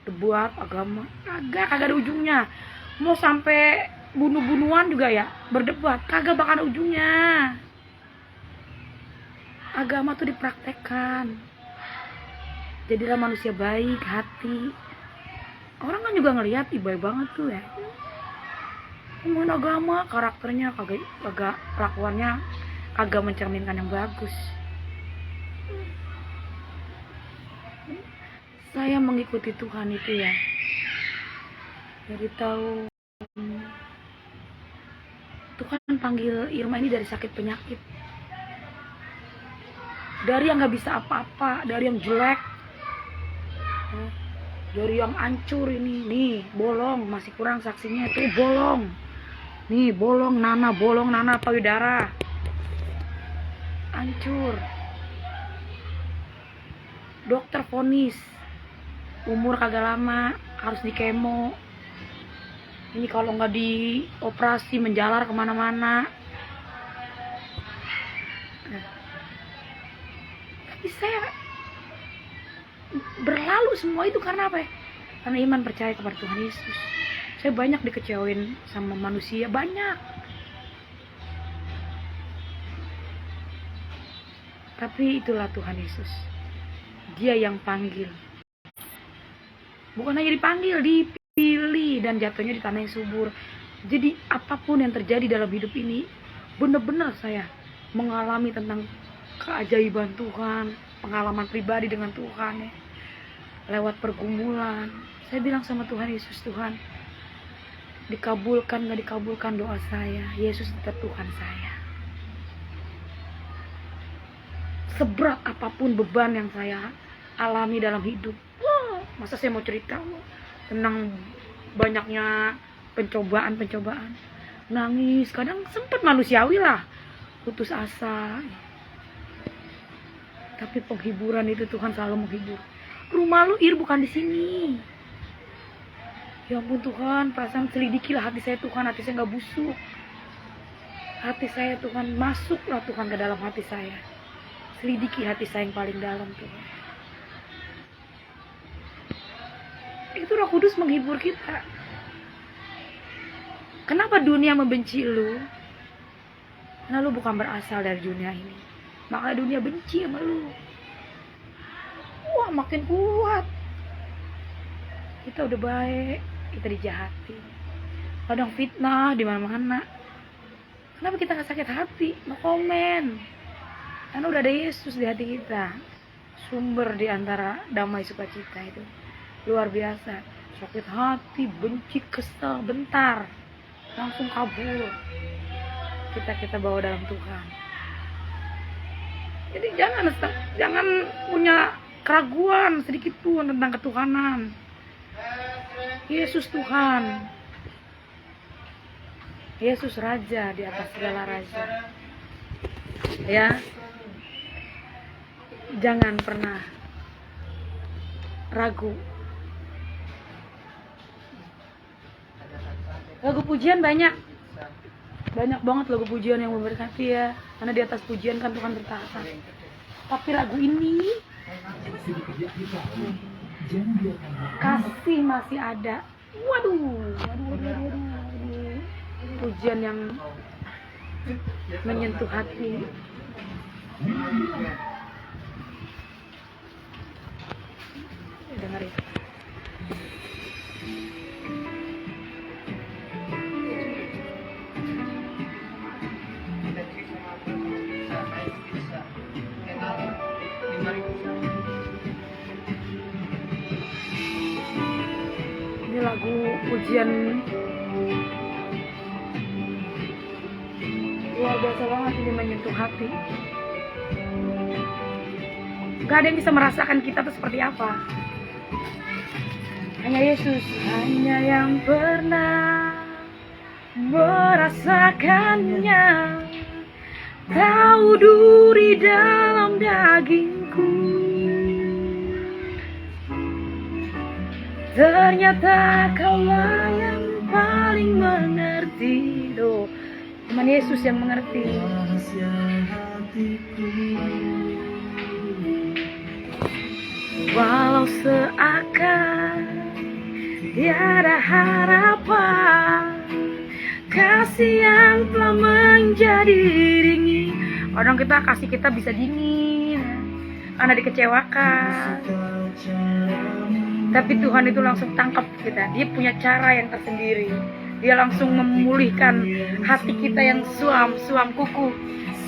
debat agama, kagak ada ujungnya. Mau sampai bunuh-bunuhan juga ya, berdebat, kagak bakal ada ujungnya. Agama tuh dipraktekkan. Jadilah manusia baik hati. Orang kan juga ngelihat baik banget tuh ya. Ngomongin agama, karakternya kagak kelakuannya kagak mencerminkan yang bagus. Saya mengikuti Tuhan itu ya. Jadi tahu Tuhan panggil Irma ini dari sakit penyakit, dari yang nggak bisa apa-apa, dari yang jelek, dari yang hancur ini. Nih bolong, masih kurang saksinya tuh bolong. Nih bolong Nana payudara hancur. Dokter vonis umur kagak lama, harus di kemo. Ini kalau nggak dioperasi menjalar kemana-mana. Tapi saya berlalu semua itu karena apa ya? Karena iman percaya kepada Tuhan Yesus. Saya banyak dikecewain sama manusia, banyak. Tapi itulah Tuhan Yesus. Dia yang panggil. Bukan hanya dipanggil, dipilih dan jatuhnya di tanah yang subur. Jadi apapun yang terjadi dalam hidup ini, benar-benar saya mengalami tentang keajaiban Tuhan, pengalaman pribadi dengan Tuhan ya. Lewat pergumulan, saya bilang sama Tuhan Yesus, Tuhan, dikabulkan gak dikabulkan doa saya, Yesus tetap Tuhan saya. Seberat apapun beban yang saya alami dalam hidup, masa saya mau cerita tentang banyaknya pencobaan, nangis, kadang sempat manusiawi lah, putus asa. Tapi penghiburan itu Tuhan selalu menghibur. Rumah lu bukan di sini. Ya ampun Tuhan, perasaan selidikilah hati saya Tuhan, hati saya nggak busuk. Hati saya Tuhan, masuklah Tuhan ke dalam hati saya. Selidiki hati saya yang paling dalam Tuhan. Itu Roh Kudus menghibur kita. Kenapa dunia membenci lu? Karena lu bukan berasal dari dunia ini. Maka dunia benci sama lu. Wah, makin kuat. Kita udah baik, kita dijahati. Kadang fitnah di mana-mana. Kenapa kita nggak sakit hati? Mau komen. Karena udah ada Yesus di hati kita. Sumber di antara damai sukacita itu. Luar biasa. Sakit hati, benci, kesel, bentar. Langsung kabur. Kita bawa dalam Tuhan. Jadi jangan punya keraguan sedikit pun tentang ketuhanan. Yesus Tuhan. Yesus Raja di atas segala raja. Ya. Jangan pernah ragu. Lagu pujian banyak banget lagu pujian yang memberkati ya, karena di atas pujian kan Tuhan bertahta. Tapi lagu ini kasih masih ada. Waduh. Pujian yang menyentuh hati. Dengerin. Ini lagu pujian luar biasa banget, ini menyentuh hati. Gak ada yang bisa merasakan kita tuh seperti apa. Hanya Yesus, hanya yang pernah merasakannya, tahu duri dalam dagingku. Ternyata kaulah yang paling mengerti. Doh, cuman Yesus yang mengerti. Walau seakan tiada harapan, kasih yang telah menjadi dingin. Kadang kasih kita bisa dingin karena dikecewakan. Tapi Tuhan itu langsung tangkap kita. Dia punya cara yang tersendiri. Dia langsung memulihkan hati kita yang suam kuku.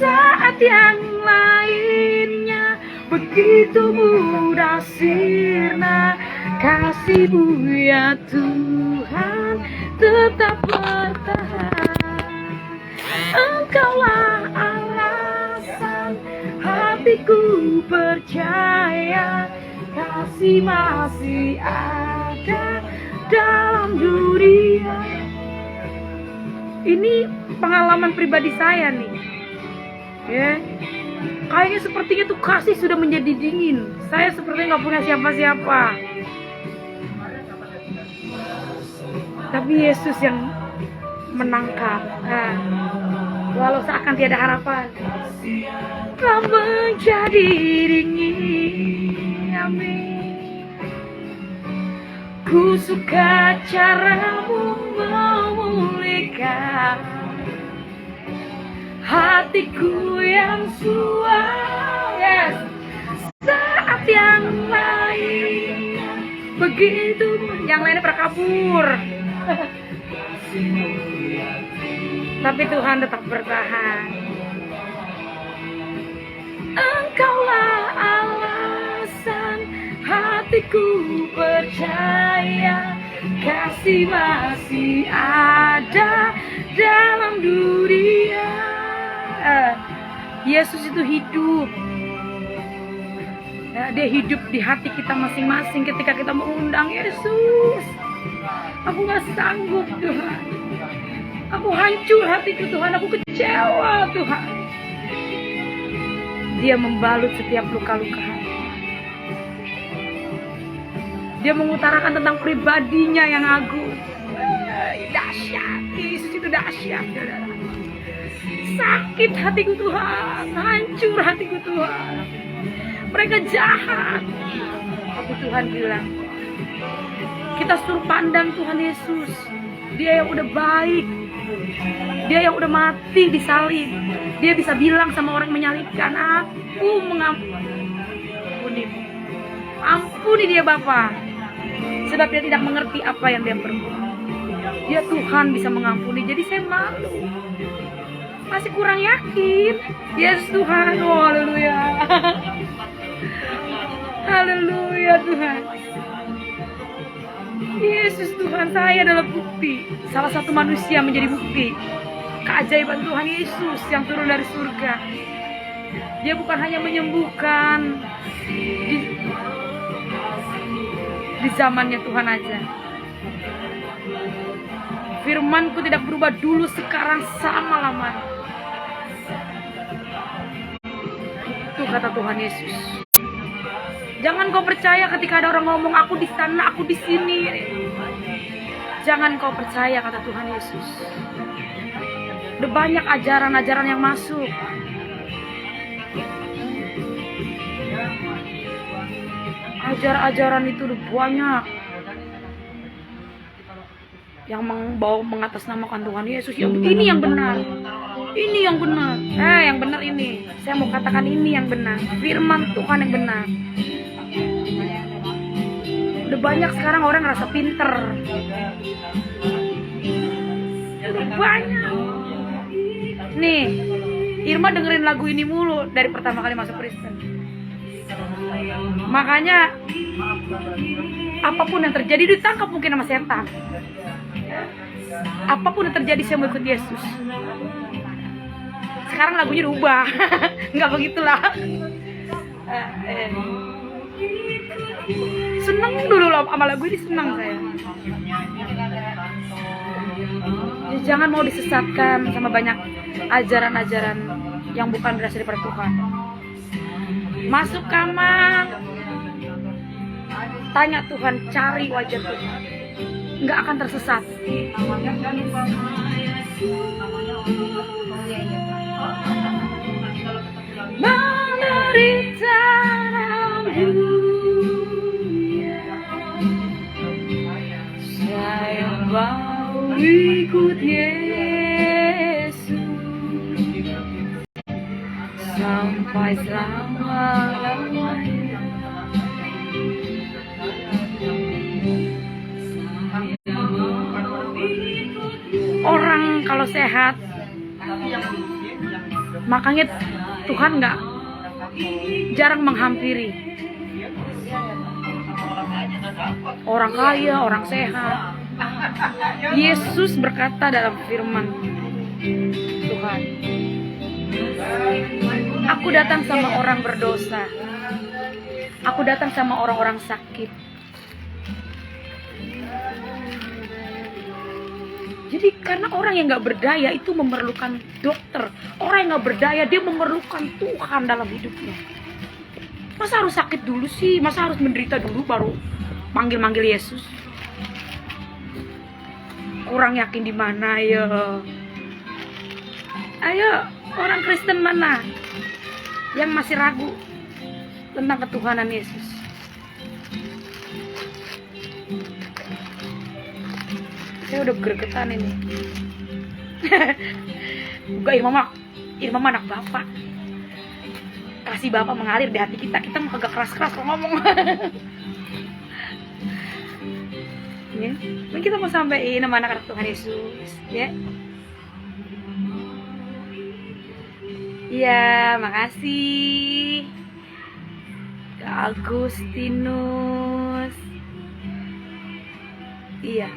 Saat yang lainnya begitu mudah sirna, kasih-Mu ya Tuhan tetap bertahan. Engkaulah alasan hatiku percaya, kasih masih ada dalam dunia. Ini pengalaman pribadi saya nih, ya. Kayaknya sepertinya tuh kasih sudah menjadi dingin. Saya sepertinya nggak punya siapa-siapa. Tapi Yesus yang menangkap. Nah, walau seakan tiada harapan, telah menjadi dingin. Amin. Ku suka caramu memulihkan hatiku yang suam. Yes. Saat yang lain begitu, yang lainnya berkabur. Tapi Tuhan tetap bertahan. Engkaulah alasan hatiku percaya, kasih masih ada dalam dunia. Yesus itu hidup. Ya, dia hidup di hati kita masing-masing ketika kita mengundang Yesus. Aku gak sanggup Tuhan. Aku hancur hatiku Tuhan. Aku kecewa Tuhan. Dia membalut setiap luka-luka hati. Dia mengutarakan tentang pribadinya yang agung. Dahsyat. Yesus itu dahsyat. Sakit hatiku Tuhan. Hancur hatiku Tuhan. Mereka jahat. Tapi Tuhan bilang, kita suruh pandang Tuhan Yesus. Dia yang udah baik. Dia yang udah mati di salib. Dia bisa bilang sama orang yang menyalibkan, aku mengampuni. Ampuni dia Bapa, sebab dia tidak mengerti apa yang dia perbuat. Dia Tuhan bisa mengampuni. Jadi saya malu, masih kurang yakin. Yesus Tuhan. Oh, haleluya. Haleluya Tuhan. Yesus Tuhan, saya adalah bukti. Salah satu manusia menjadi bukti keajaiban Tuhan Yesus yang turun dari surga. Dia bukan hanya menyembuhkan di zamannya Tuhan aja. Firman-Ku tidak berubah dulu, sekarang, selama-lamanya. Itu kata Tuhan Yesus. Jangan kau percaya ketika ada orang ngomong aku di sana, aku di sini. Jangan kau percaya kata Tuhan Yesus. Udah banyak ajaran-ajaran yang masuk. Ajaran-ajaran itu udah banyak yang membawa mengatasnamakan Tuhan Yesus. Ini yang benar. Ini yang benar. Yang benar ini. Saya mau katakan ini yang benar. Firman Tuhan yang benar. Udah banyak sekarang orang ngerasa pinter. Udah banyak. Nih, Irma dengerin lagu ini mulu dari pertama kali masuk Kristen. Makanya apapun yang terjadi ditangkap mungkin sama setan. Apapun yang terjadi saya mau ikut Yesus. Sekarang lagunya diubah. Enggak begitulah. Seneng dulu sama lagu ini, senang saya. Jangan mau disesatkan sama banyak ajaran-ajaran yang bukan berasal dari Tuhan. Masuk kamar, tanya Tuhan, cari wajah Tuhan, nggak akan tersesat. Menderita dalam dunia, saya mau ikut Yesus sampai selama-lamanya. Orang kalau sehat, makanya Tuhan jarang menghampiri orang kaya, orang sehat. Yesus berkata dalam firman, Tuhan. Aku datang sama orang berdosa. Aku datang sama orang-orang sakit. Jadi karena orang yang gak berdaya itu memerlukan dokter. Orang yang gak berdaya dia memerlukan Tuhan dalam hidupnya. Masa harus sakit dulu sih? Masa harus menderita dulu baru manggil-manggil Yesus? Kurang yakin di mana ya? Ayo, orang Kristen mana yang masih ragu tentang ketuhanan Yesus? Saya udah gregetan ini. Buka Irmama anak bapak. Kasih bapak mengalir di hati kita. Kita mau agak keras-keras kalau ngomong. Ya, kita mau sampaikan nama anak Tuhan Yesus, ya. Iya, makasih Kak Agustinus. Iya.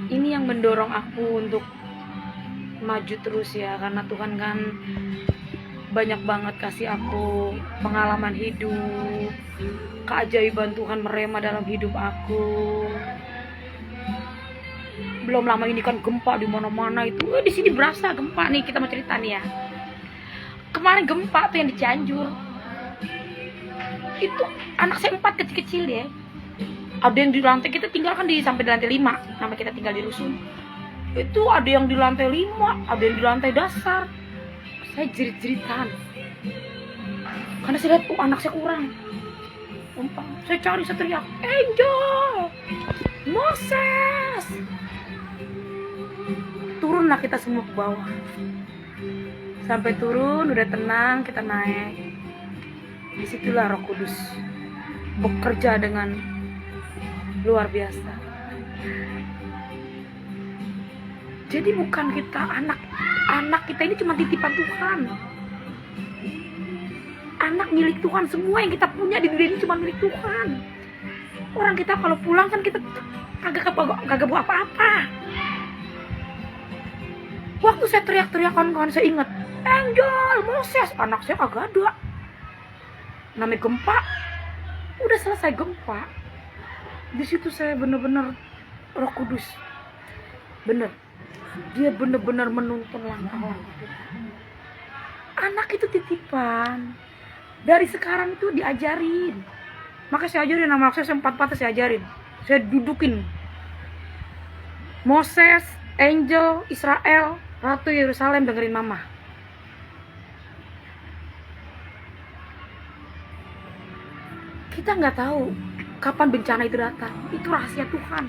Ini yang mendorong aku untuk maju terus ya, karena Tuhan kan banyak banget kasih aku pengalaman hidup, keajaiban Tuhan merema dalam hidup aku. Belum lama ini kan gempa di mana-mana itu. Di sini berasa gempa nih, kita mau cerita nih ya. Kemarin gempa tuh yang di Cianjur. Itu anak saya 4 kecil-kecil ya. Ada yang di lantai, kita tinggal kan sampai di lantai 5. Nama kita tinggal di rusun. Itu ada yang di lantai 5, ada yang di lantai dasar. Saya jerit-jeritan. Karena saya lihat anak saya kurang. Saya cari, saya teriak, Angel, Moses. Turunlah kita semua ke bawah. Sampai turun, udah tenang, kita naik. Disitulah Roh Kudus bekerja dengan luar biasa. Jadi bukan kita anak kita ini cuma titipan Tuhan. Anak milik Tuhan, semua yang kita punya di dunia ini cuma milik Tuhan. Orang kita kalau pulang kan kita kagak bawa apa-apa. Waktu saya teriak-teriak kawan-kawan saya ingat, Angel, Moses, anak saya kagak ada. Namanya gempa, udah selesai gempa. Di situ saya bener-bener Roh Kudus, bener, dia bener-bener menuntun langkah orang. Anak itu titipan. Dari sekarang itu diajarin. Maka saya ajarin nama saya 4 saya ajarin. Saya dudukin Moses, Angel, Israel, Ratu Yerusalem, dengerin mama. Kita nggak tahu kapan bencana itu datang. Itu rahasia Tuhan.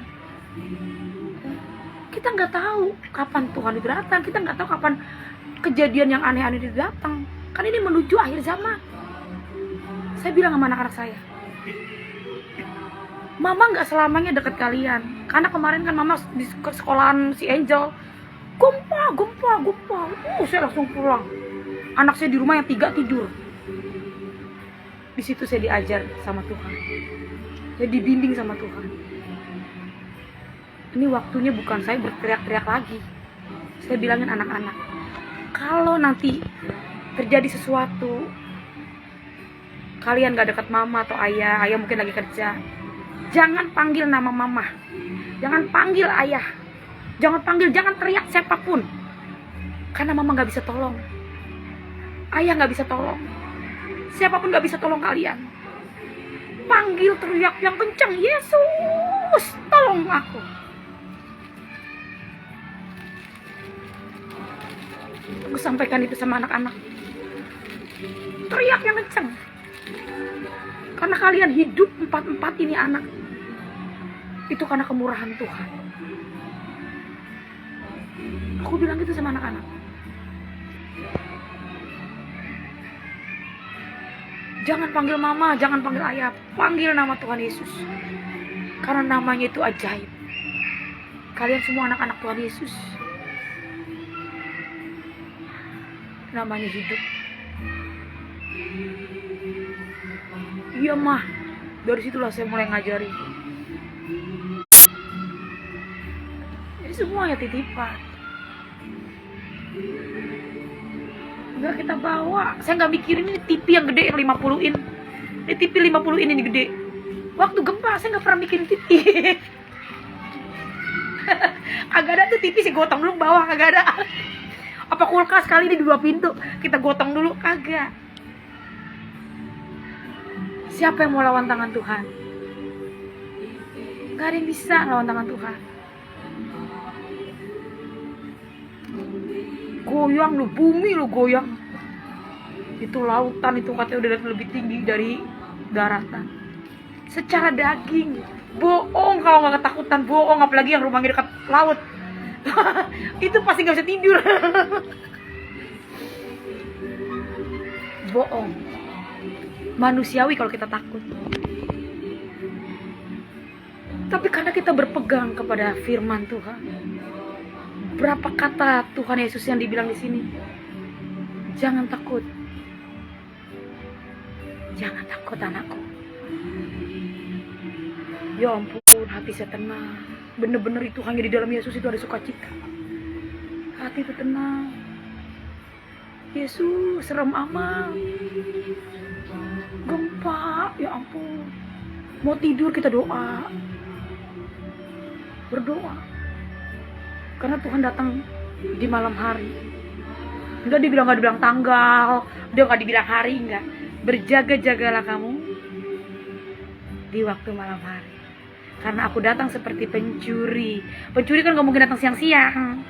Kita nggak tahu kapan Tuhan itu datang. Kita nggak tahu kapan kejadian yang aneh-aneh itu datang. Kan ini menuju akhir zaman. Saya bilang sama anak-anak saya, Mama nggak selamanya deket kalian. Karena kemarin kan Mama di sekolahan si Angel, gempa. Saya langsung pulang. Anak saya di rumah yang 3 tidur. Di situ saya diajar sama Tuhan. Saya dibimbing sama Tuhan. Ini waktunya bukan saya berteriak-teriak lagi. Saya bilangin anak-anak, kalau nanti terjadi sesuatu, kalian gak dekat mama atau ayah mungkin lagi kerja, jangan panggil nama mama, jangan panggil ayah, jangan teriak siapapun, karena mama gak bisa tolong, ayah gak bisa tolong, siapapun gak bisa tolong kalian. Panggil, teriak yang kencang, Yesus tolong aku. Aku sampaikan itu sama anak-anak, teriak yang kencang. Karena kalian hidup 4 ini anak, itu karena kemurahan Tuhan. Aku bilang gitu sama anak-anak. Jangan panggil mama, jangan panggil ayah, panggil nama Tuhan Yesus. Karena namanya itu ajaib. Kalian semua anak-anak Tuhan Yesus. Namanya hidup. Iya mah, dari situlah saya mulai ngajari. Jadi semuanya titipan. Enggak kita bawa. Saya nggak mikirin ini TV yang gede yang 50 in. Ini TV 50 in ini gede. Waktu gempa saya nggak pernah mikirin TV. Kagak ada tuh TV sih, gotong dulu bawah, kagak ada. Apa kulkas kali ini 2 pintu kita gotong dulu, kagak. Siapa yang mau lawan tangan Tuhan? Gak ada yang bisa lawan tangan Tuhan. Goyang lu, bumi lu goyang. Itu lautan itu katanya udah lebih tinggi dari daratan. Secara daging, bohong kalau nggak ketakutan, bohong. Apalagi yang rumahnya dekat laut. Itu pasti nggak bisa tidur. Bohong. Manusiawi kalau kita takut. Tapi karena kita berpegang kepada firman Tuhan. Berapa kata Tuhan Yesus yang dibilang di sini? Jangan takut. Jangan takut anakku. Ya ampun, hati saya tenang. Bener-bener itu hanya di dalam Yesus itu ada sukacita. Hati itu tenang. Yesus, serem amat. Gempa, ya ampun. Mau tidur kita doa. Berdoa. Karena Tuhan datang di malam hari. Enggak dibilang tanggal, dia enggak dibilang hari, enggak. Berjaga-jagalah kamu di waktu malam hari. Karena aku datang seperti pencuri. Pencuri kan gak mungkin datang siang-siang.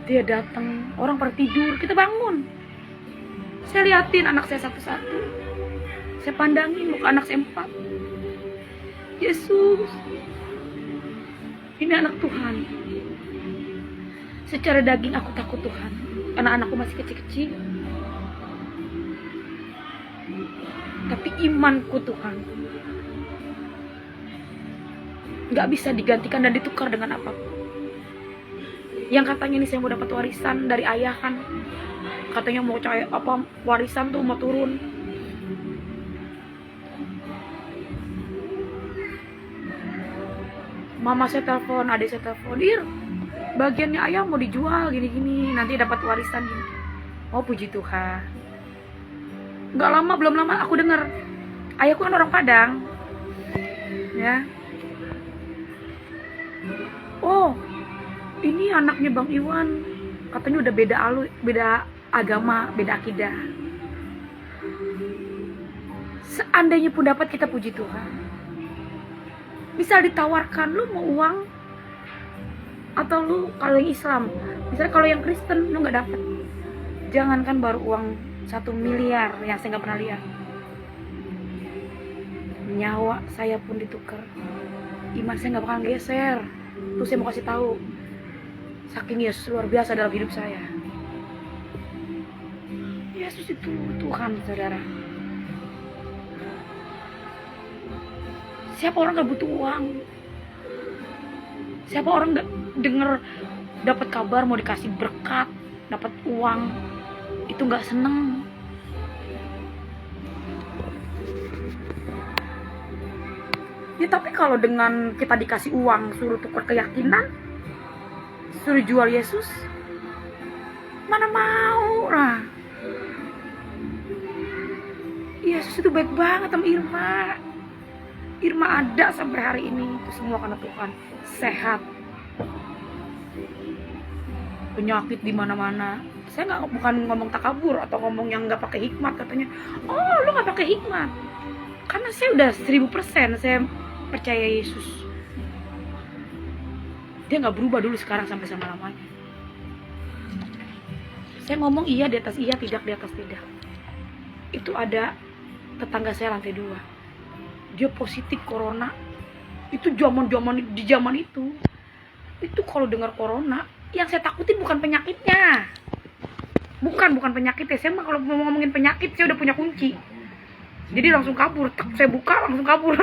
Dia datang, orang pada tidur, kita bangun. Saya liatin anak saya satu-satu. Saya pandangin muka anak saya 4. Yesus, ini anak Tuhan. Secara daging aku takut Tuhan. Anak-anakku masih kecil-kecil. Tapi imanku Tuhan gak bisa digantikan dan ditukar dengan apapun. Yang katanya ini saya mau dapat warisan dari ayah kan. Katanya mau cari apa warisan tuh mau turun. Mama saya telepon, adik saya telepon, "Dir, bagiannya ayah mau dijual gini-gini, nanti dapat warisan gini." Oh puji Tuhan. Belum lama aku dengar. Ayahku kan orang Padang. Ya. Oh, ini anaknya Bang Iwan. Katanya udah beda agama, beda akidah. Seandainya pun dapat, kita puji Tuhan. Bisa ditawarkan, lu mau uang atau lu kalau yang Islam, misalnya kalau yang Kristen lu nggak dapat. Jangankan baru uang 1 miliar yang saya nggak pernah lihat. Nyawa saya pun ditukar. Iman saya nggak bakal geser. Tuh saya mau kasih tahu. Saking Yesus luar biasa dalam hidup saya. Yesus itu Tuhan, saudara. Siapa orang gak butuh uang? Siapa orang gak denger dapat kabar mau dikasih berkat, dapat uang, itu gak seneng? Ya tapi kalau dengan kita dikasih uang suruh tukar keyakinan, suruh jual Yesus, mana mau lah. Yesus itu baik banget sama Irma. Irma ada sampai hari ini, itu semua karena Tuhan. Sehat, penyakit di mana-mana. Saya bukan ngomong takabur atau ngomong yang nggak pakai hikmat. Katanya, oh lu nggak pakai hikmat. Karena saya udah 1000% saya percaya Yesus. Dia nggak berubah dulu sekarang sampai selama-lamanya. Saya ngomong iya di atas iya, tidak di atas tidak. Itu ada tetangga saya lantai 2. Dia positif corona. Itu di zaman itu kalau dengar corona, yang saya takutin bukan penyakitnya. Bukan penyakitnya. Saya mah kalau mau ngomongin penyakit, saya udah punya kunci. Jadi langsung kabur. Saya buka langsung kabur.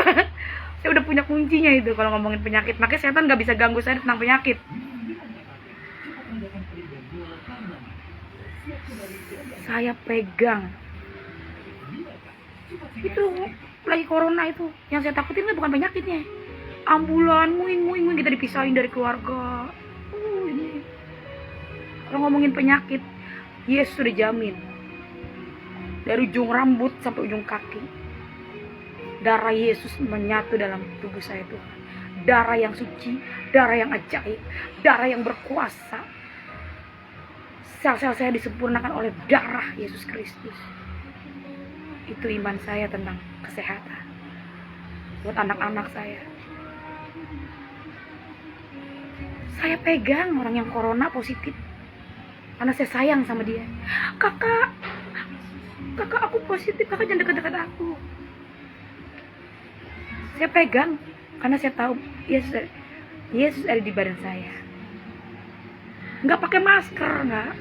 Saya udah punya kuncinya itu kalau ngomongin penyakit. Makanya setan nggak bisa ganggu saya tentang penyakit. Saya pegang. Itu lagi corona itu. Yang saya takutin bukan penyakitnya. ambulan, muing, kita dipisahin dari keluarga. Ini. Kalau ngomongin penyakit, Yesus sudah jamin. Dari ujung rambut sampai ujung kaki. Darah Yesus menyatu dalam tubuh saya Tuhan. Darah yang suci, darah yang ajaib, darah yang berkuasa. Sel-sel saya disempurnakan oleh darah Yesus Kristus. Itu iman saya tentang kesehatan. Buat anak-anak saya. Saya pegang orang yang corona positif. Karena saya sayang sama dia. Kakak aku positif, kakak jangan dekat-dekat aku. Saya pegang karena saya tahu Yesus ada di badan saya. Nggak pakai masker, nggak.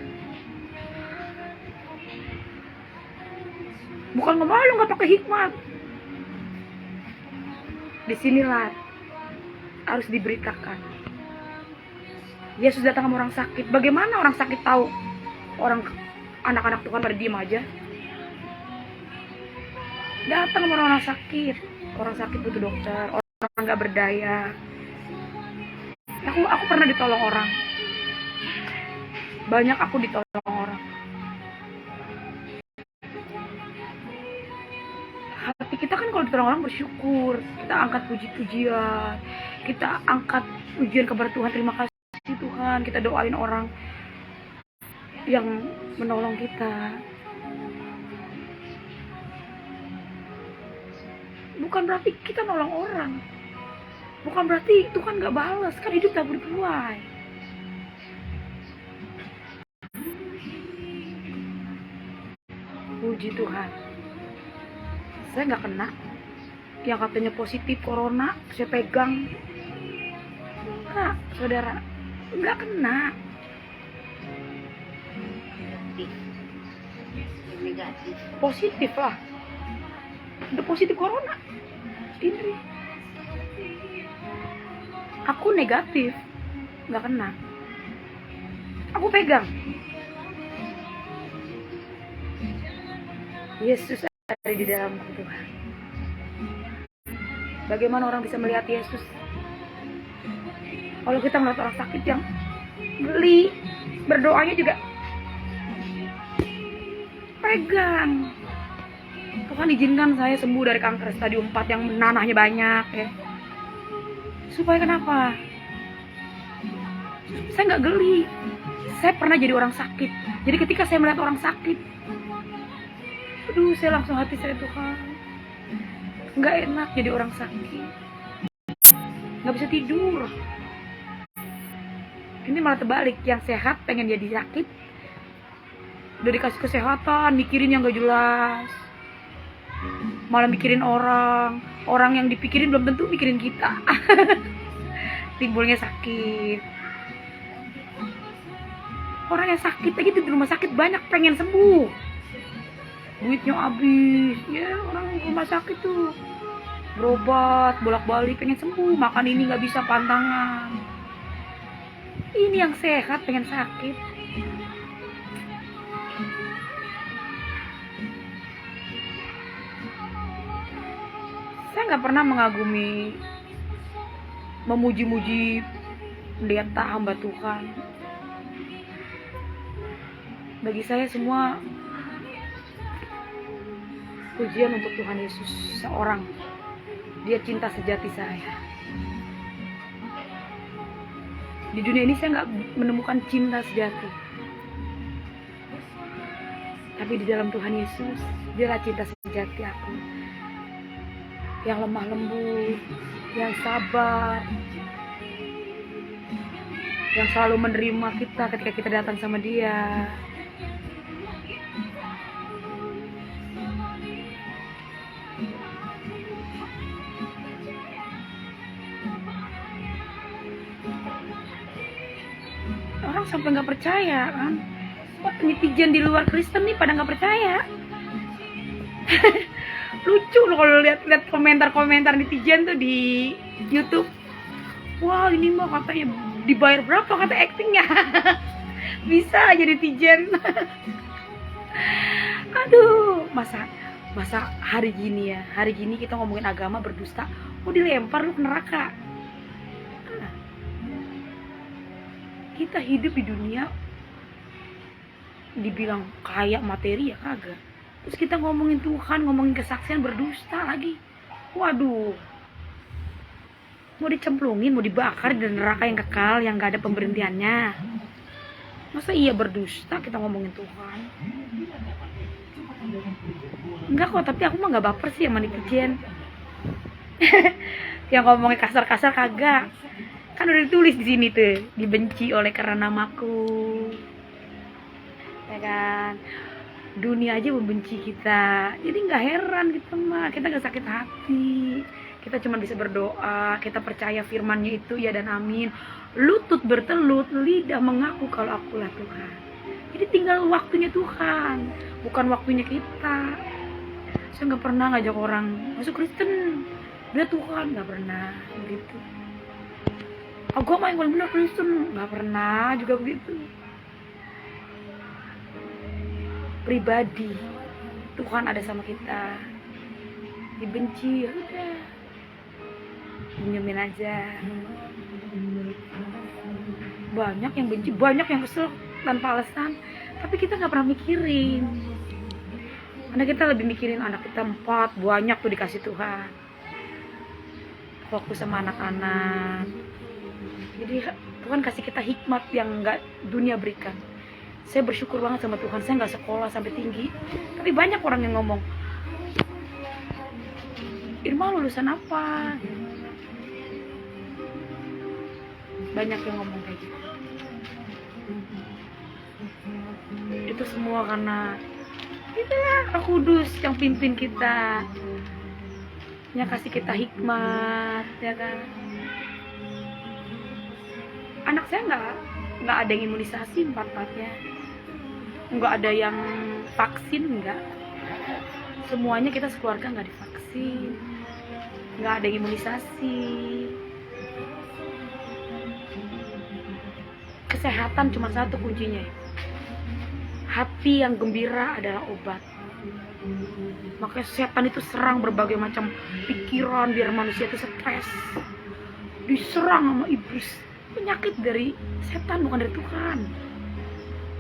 Bukan ngomong lu nggak pakai hikmat. Disinilah harus diberitakan. Yesus datang sama orang sakit. Bagaimana orang sakit tahu? Orang anak-anak Tuhan pada diem aja. Datang sama orang sakit. Orang sakit butuh dokter. Orang nggak berdaya. Aku pernah ditolong orang. Banyak aku ditolong orang. Hati kita kan kalau ditolong orang bersyukur. Kita angkat puji-pujian. Kita angkat pujian kepada Tuhan. Terima kasih Tuhan. Kita doain orang yang menolong kita. Bukan berarti kita nolong orang. Bukan berarti Tuhan gak balas. Kan hidup tak berbuah. Puji Tuhan. Saya gak kena. Yang katanya positif corona, saya pegang. Enggak, saudara. Gak kena. Negatif. Positif lah. Udah positif corona. Ini. Aku negatif. Gak kena. Aku pegang. Yesus ada di dalamku Tuhan. Bagaimana orang bisa melihat Yesus? Kalau kita melihat orang sakit yang geli, berdoanya juga pegang. Tuhan izinkan saya sembuh dari kanker stadium 4 yang nanahnya banyak ya. Supaya kenapa? Saya nggak geli. Saya pernah jadi orang sakit. Jadi ketika saya melihat orang sakit, aduh, saya langsung hati saya Tuhan. Nggak enak jadi orang sakit. Nggak bisa tidur. Ini malah terbalik. Yang sehat pengen jadi sakit. Udah dikasih kesehatan, mikirin yang nggak jelas. Malah mikirin orang. Orang yang dipikirin belum tentu mikirin kita. Timbulnya sakit. Orang yang sakit aja di rumah sakit banyak pengen sembuh. Duitnya habis. Ya, orang rumah sakit tuh berobat, bolak-balik pengen sembuh. Makan ini nggak bisa pantangan. Ini yang sehat pengen sakit. Saya nggak pernah mengagumi, memuji-muji pendeta hamba Tuhan. Bagi saya semua pujian untuk Tuhan Yesus seorang. Dia cinta sejati saya. Di dunia ini saya nggak menemukan cinta sejati. Tapi di dalam Tuhan Yesus, Dialah cinta sejati aku. Yang lemah lembut, yang sabar, yang selalu menerima kita ketika kita datang sama Dia. Orang sampai nggak percaya kan? Netizen di luar Kristen nih pada nggak percaya. Lucu loh kalau lihat komentar-komentar netizen tuh di YouTube. Wah, ini mah katanya dibayar berapa kata actingnya. Bisa aja netizen. Aduh, masa hari gini ya. Hari gini kita ngomongin agama berdusta, mau dilempar lu ke neraka. Kita hidup di dunia dibilang kaya materi ya kagak. Terus kita ngomongin Tuhan, ngomongin kesaksian, berdusta lagi. Waduh. Mau dicemplungin, mau dibakar di neraka yang kekal, yang gak ada pemberhentiannya. Masa iya berdusta kita ngomongin Tuhan? Enggak kok, tapi aku mah gak baper sih sama netizen. Yang ngomongin kasar-kasar kagak. Kan udah ditulis di sini tuh, dibenci oleh karena namaku. Ya kan? Dunia aja membenci kita. Jadi nggak heran gitu mah, kita nggak sakit hati. Kita cuma bisa berdoa, kita percaya firman-Nya itu ya dan amin. Lutut bertelut, lidah mengaku kalau akulah Tuhan. Jadi tinggal waktunya Tuhan, bukan waktunya kita. Saya nggak pernah ngajak orang masuk Kristen, dia Tuhan, nggak pernah begitu. Agama yang paling benar Kristen, nggak pernah juga begitu. Pribadi, Tuhan ada sama kita. Dibenci, ya udah, pinjemin aja. Banyak yang benci, banyak yang kesel tanpa alasan, tapi kita nggak pernah mikirin. Karena kita lebih mikirin anak kita 4, banyak tuh dikasih Tuhan. Fokus sama anak-anak. Jadi Tuhan kasih kita hikmat yang nggak dunia berikan. Saya bersyukur banget sama Tuhan, saya nggak sekolah sampai tinggi, tapi banyak orang yang ngomong, Irma lulusan apa? Banyak yang ngomong kayak gitu. Itu semua karena itulah Roh Kudus yang pimpin kita, yang kasih kita hikmat, ya kan? Anak saya nggak ada yang imunisasi 4-4-nya, nggak ada yang vaksin, nggak. Semuanya kita sekeluarga nggak divaksin, nggak ada yang imunisasi. Kesehatan cuma satu kuncinya, hati yang gembira adalah obat. Makanya setan itu serang berbagai macam pikiran biar manusia itu stres, diserang sama iblis. Penyakit dari setan, bukan dari Tuhan.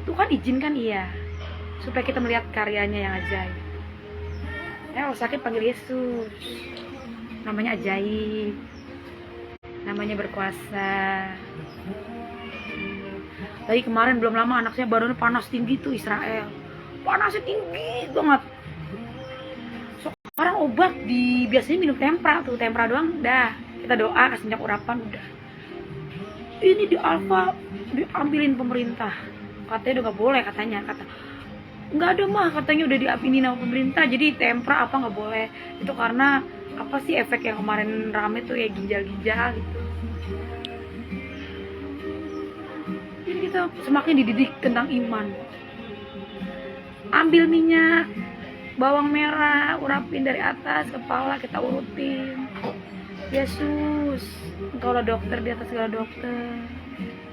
Tuhan izinkan iya, supaya kita melihat karyanya yang ajaib. Ya, kalau sakit panggil Yesus, namanya ajaib, namanya berkuasa. Tadi kemarin belum lama anak saya badannya panas tinggi tuh, Israel, panasnya tinggi banget. Sekarang obat biasanya minum tempra tuh, tempra doang, dah kita doa kasih minyak urapan udah. Ini di Alfa diambilin pemerintah, katanya udah nggak boleh, katanya nggak ada mah, katanya udah diaminin sama pemerintah, jadi tempra apa nggak boleh. Itu karena apa sih, efek yang kemarin rame tuh ya, ginjal-ginjal gitu. Jadi kita semakin dididik tentang iman. Ambil minyak, bawang merah, urapin dari atas kepala, kita urutin. Yesus, Engkau lah dokter di atas segala dokter.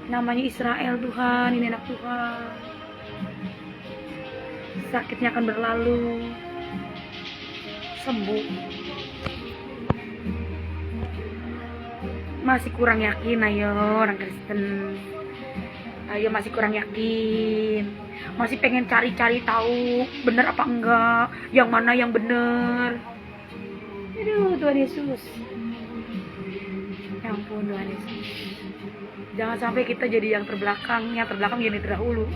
Namanya Israel Tuhan, ini anak Tuhan. Sakitnya akan berlalu, sembuh. Masih kurang yakin, ayo orang Kristen. Ayo masih kurang yakin. Masih pengen cari-cari tahu bener apa enggak, yang mana yang bener. Aduh, Tuhan Yesus. Ya ampun Tuhan Yesus. Jangan sampai kita jadi yang terbelakang jadi terdahulu.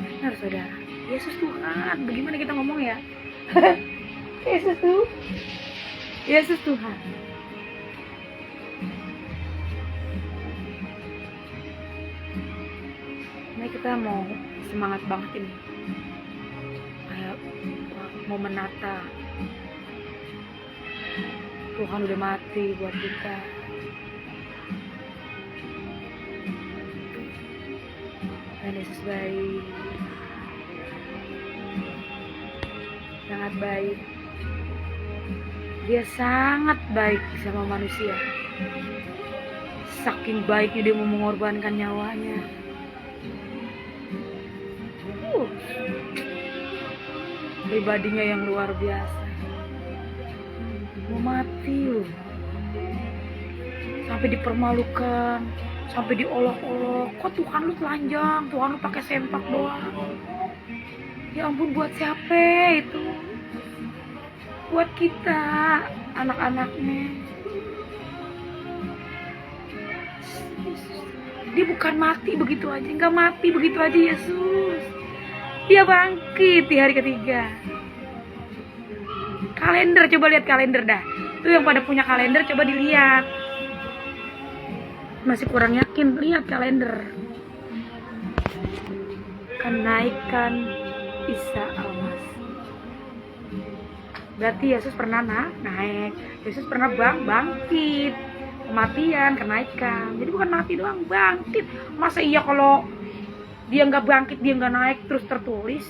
Benar saudara, Yesus Tuhan. Bagaimana kita ngomong ya? Yesus Tuhan. Nah, kita mau semangat banget ini. Kayak mau menata. Tuhan udah mati buat kita. Dan Yesus baik, sangat baik. Dia sangat baik sama manusia. Saking baiknya dia mau mengorbankan nyawanya. Pribadinya yang luar biasa. Mau mati loh. sampai dipermalukan, sampai diolok-olok. Kok Tuhan lu telanjang, Tuhan lu pakai sempak doang. Ya ampun, buat siapa itu? Buat kita, anak-anaknya. Dia bukan mati begitu aja, nggak mati begitu aja Yesus. Dia bangkit di hari ketiga. Kalender, coba lihat kalender dah. Tuh yang pada punya kalender coba dilihat. Masih kurang yakin, lihat kalender. Kenaikan Isa Al-Masih. Berarti Yesus pernah naik. Yesus pernah bangkit. Kematian, kenaikan. Jadi bukan mati doang, bangkit. Masa iya kalau dia nggak bangkit, dia nggak naik terus tertulis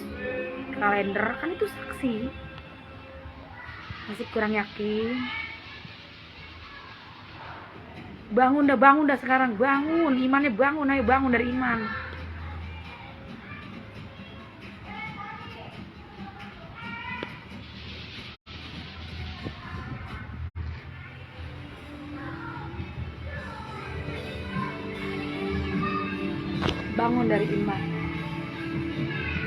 kalender, kan itu saksi. Masih kurang yakin. Bangun dah sekarang, bangun. Imannya bangun, ayo bangun dari iman. Bangun dari iman.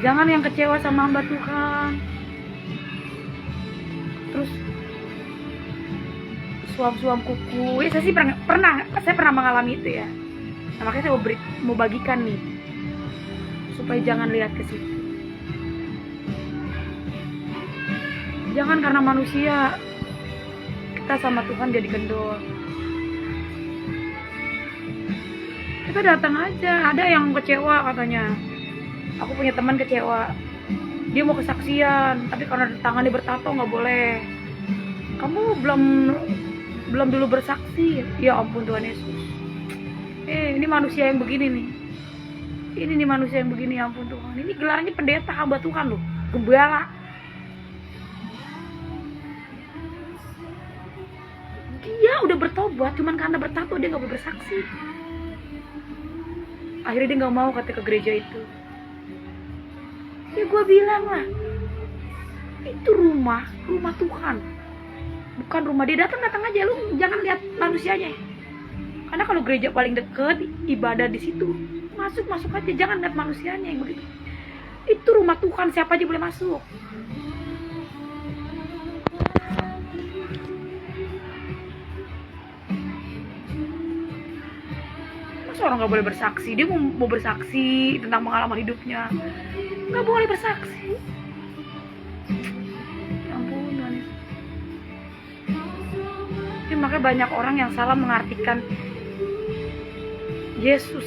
Jangan yang kecewa sama hamba Tuhan. Terus suam-suam kuku. Ya, saya sih pernah mengalami itu ya. Nah, makanya saya mau bagikan nih supaya jangan lihat ke situ. Jangan karena manusia kita sama Tuhan jadi kendor. Kita datang aja. Ada yang kecewa katanya. Aku punya teman kecewa. Dia mau kesaksian, tapi karena tangannya bertato nggak boleh. Kamu belum dulu bersaksi. Ya ampun Tuhan Yesus. Ini manusia yang begini nih. Ini nih manusia yang begini, ya ampun Tuhan. Ini gelarnya pendeta hamba Tuhan loh, gembala. Dia udah bertobat, cuman karena bertato dia nggak boleh bersaksi. Akhirnya dia nggak mau ke gereja itu. Ya gue bilang lah, itu rumah Tuhan, bukan rumah dia. Datang aja, lu jangan lihat manusianya. Karena kalau gereja paling deket, ibadah di situ, masuk aja, jangan lihat manusianya yang begitu. Itu rumah Tuhan, siapa aja boleh masuk. Orang nggak boleh bersaksi, dia mau bersaksi tentang pengalaman hidupnya, nggak boleh bersaksi. Ya ampun Tuhan. Ini makanya banyak orang yang salah mengartikan Yesus.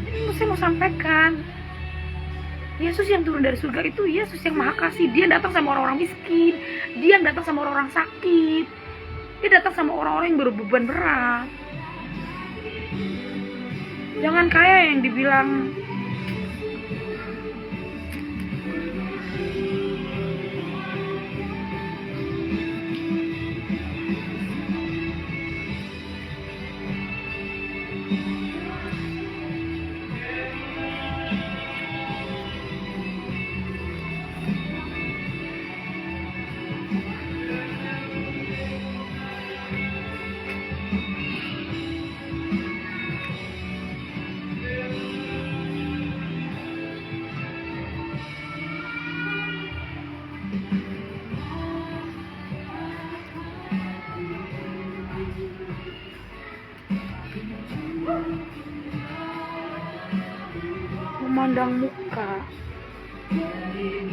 Ini saya mau sampaikan, Yesus yang turun dari surga itu Yesus yang maha kasih. Dia datang sama orang-orang miskin, dia datang sama orang-orang sakit. Dia datang sama orang-orang yang berbeban berat. Jangan kayak yang dibilang memandang muka.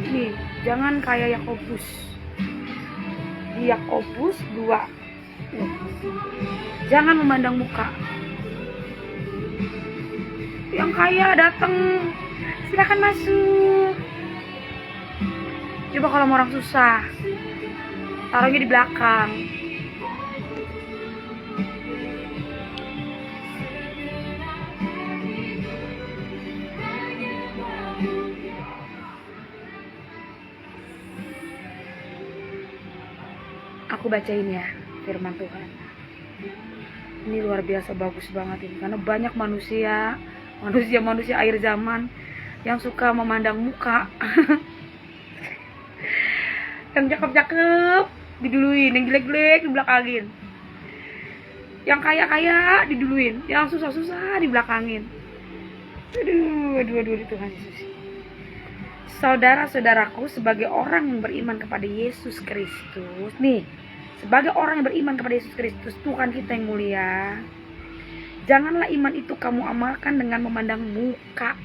Nih, jangan kayak Yakobus. Di Yakobus 2. Jangan memandang muka. Yang kaya datang, silakan masuk. Coba kalau mau orang susah, taruhnya di belakang. Aku bacain ya firman Tuhan. Ini luar biasa bagus banget ini, karena banyak manusia akhir zaman yang suka memandang muka. Yang cakep-cakep diduluin, yang jelek-jelek dibelakangin. Yang kaya-kaya diduluin, yang susah-susah dibelakangin. Aduh, Tuhan Yesus. Saudara-saudaraku, sebagai orang yang beriman kepada Yesus Kristus, nih, sebagai orang yang beriman kepada Yesus Kristus, Tuhan kita yang mulia, janganlah iman itu kamu amalkan dengan memandang muka.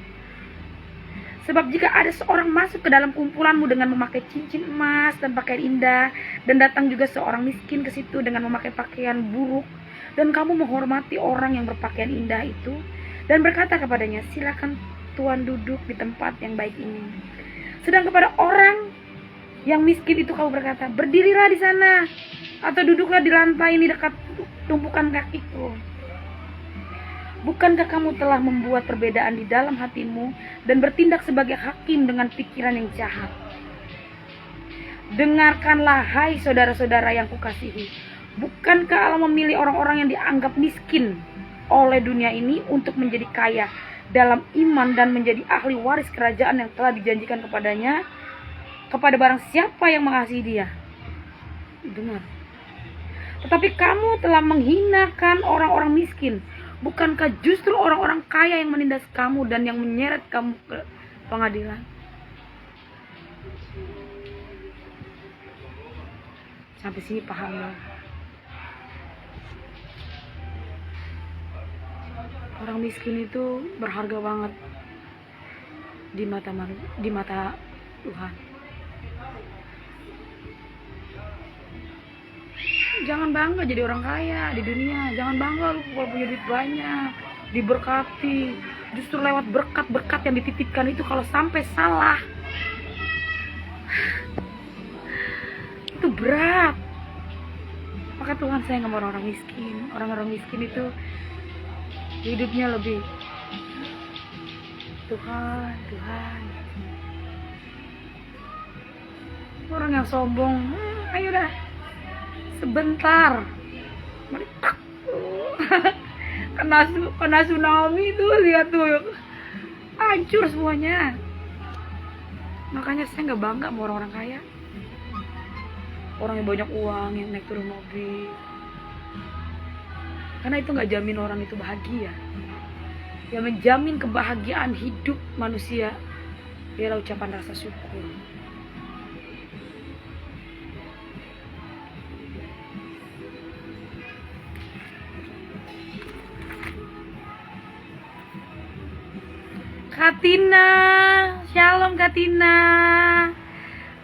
Sebab jika ada seorang masuk ke dalam kumpulanmu dengan memakai cincin emas dan pakaian indah, dan datang juga seorang miskin ke situ dengan memakai pakaian buruk, dan kamu menghormati orang yang berpakaian indah itu, dan berkata kepadanya, silakan Tuhan duduk di tempat yang baik ini. Sedang kepada orang yang miskin itu kamu berkata, berdirilah di sana, atau duduklah di lantai ini dekat tumpukan kakiku. Bukankah kamu telah membuat perbedaan di dalam hatimu dan bertindak sebagai hakim dengan pikiran yang jahat? Dengarkanlah, hai saudara-saudara yang kukasihi. Bukankah Allah memilih orang-orang yang dianggap miskin oleh dunia ini untuk menjadi kaya dalam iman dan menjadi ahli waris kerajaan yang telah dijanjikan kepadanya, kepada barang siapa yang mengasihi dia? Dengar. Tetapi kamu telah menghinakan orang-orang miskin. Bukankah justru orang-orang kaya yang menindas kamu dan yang menyeret kamu ke pengadilan? Sampai sini paham ya? Orang miskin itu berharga banget di mata Tuhan. Jangan bangga jadi orang kaya di dunia. Jangan bangga lu kalau punya duit banyak, diberkati. Justru lewat berkat-berkat yang dititipkan itu, kalau sampai salah, itu berat. Maka Tuhan sayang sama orang-orang miskin. Orang-orang miskin itu hidupnya lebih Tuhan. Orang yang sombong, ayo dah, sebentar meletak. kena tsunami tuh, lihat tuh, hancur semuanya. Makanya saya nggak bangga sama orang-orang kaya, orang yang banyak uang, yang naik turun mobil, karena itu nggak jamin orang itu bahagia. Yang menjamin kebahagiaan hidup manusia ialah ucapan rasa syukur. Katina, shalom Katina,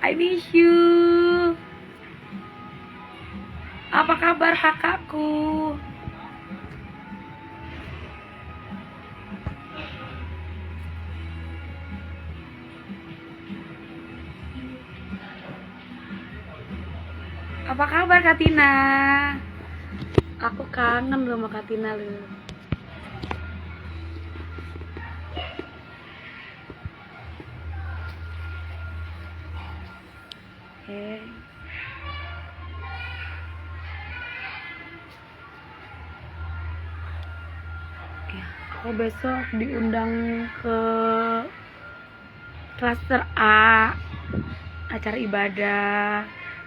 I miss you. Apa kabar kakakku? Apa kabar Katina? Aku kangen loh sama Katina loh. Aku besok diundang ke klaster A, acara ibadah.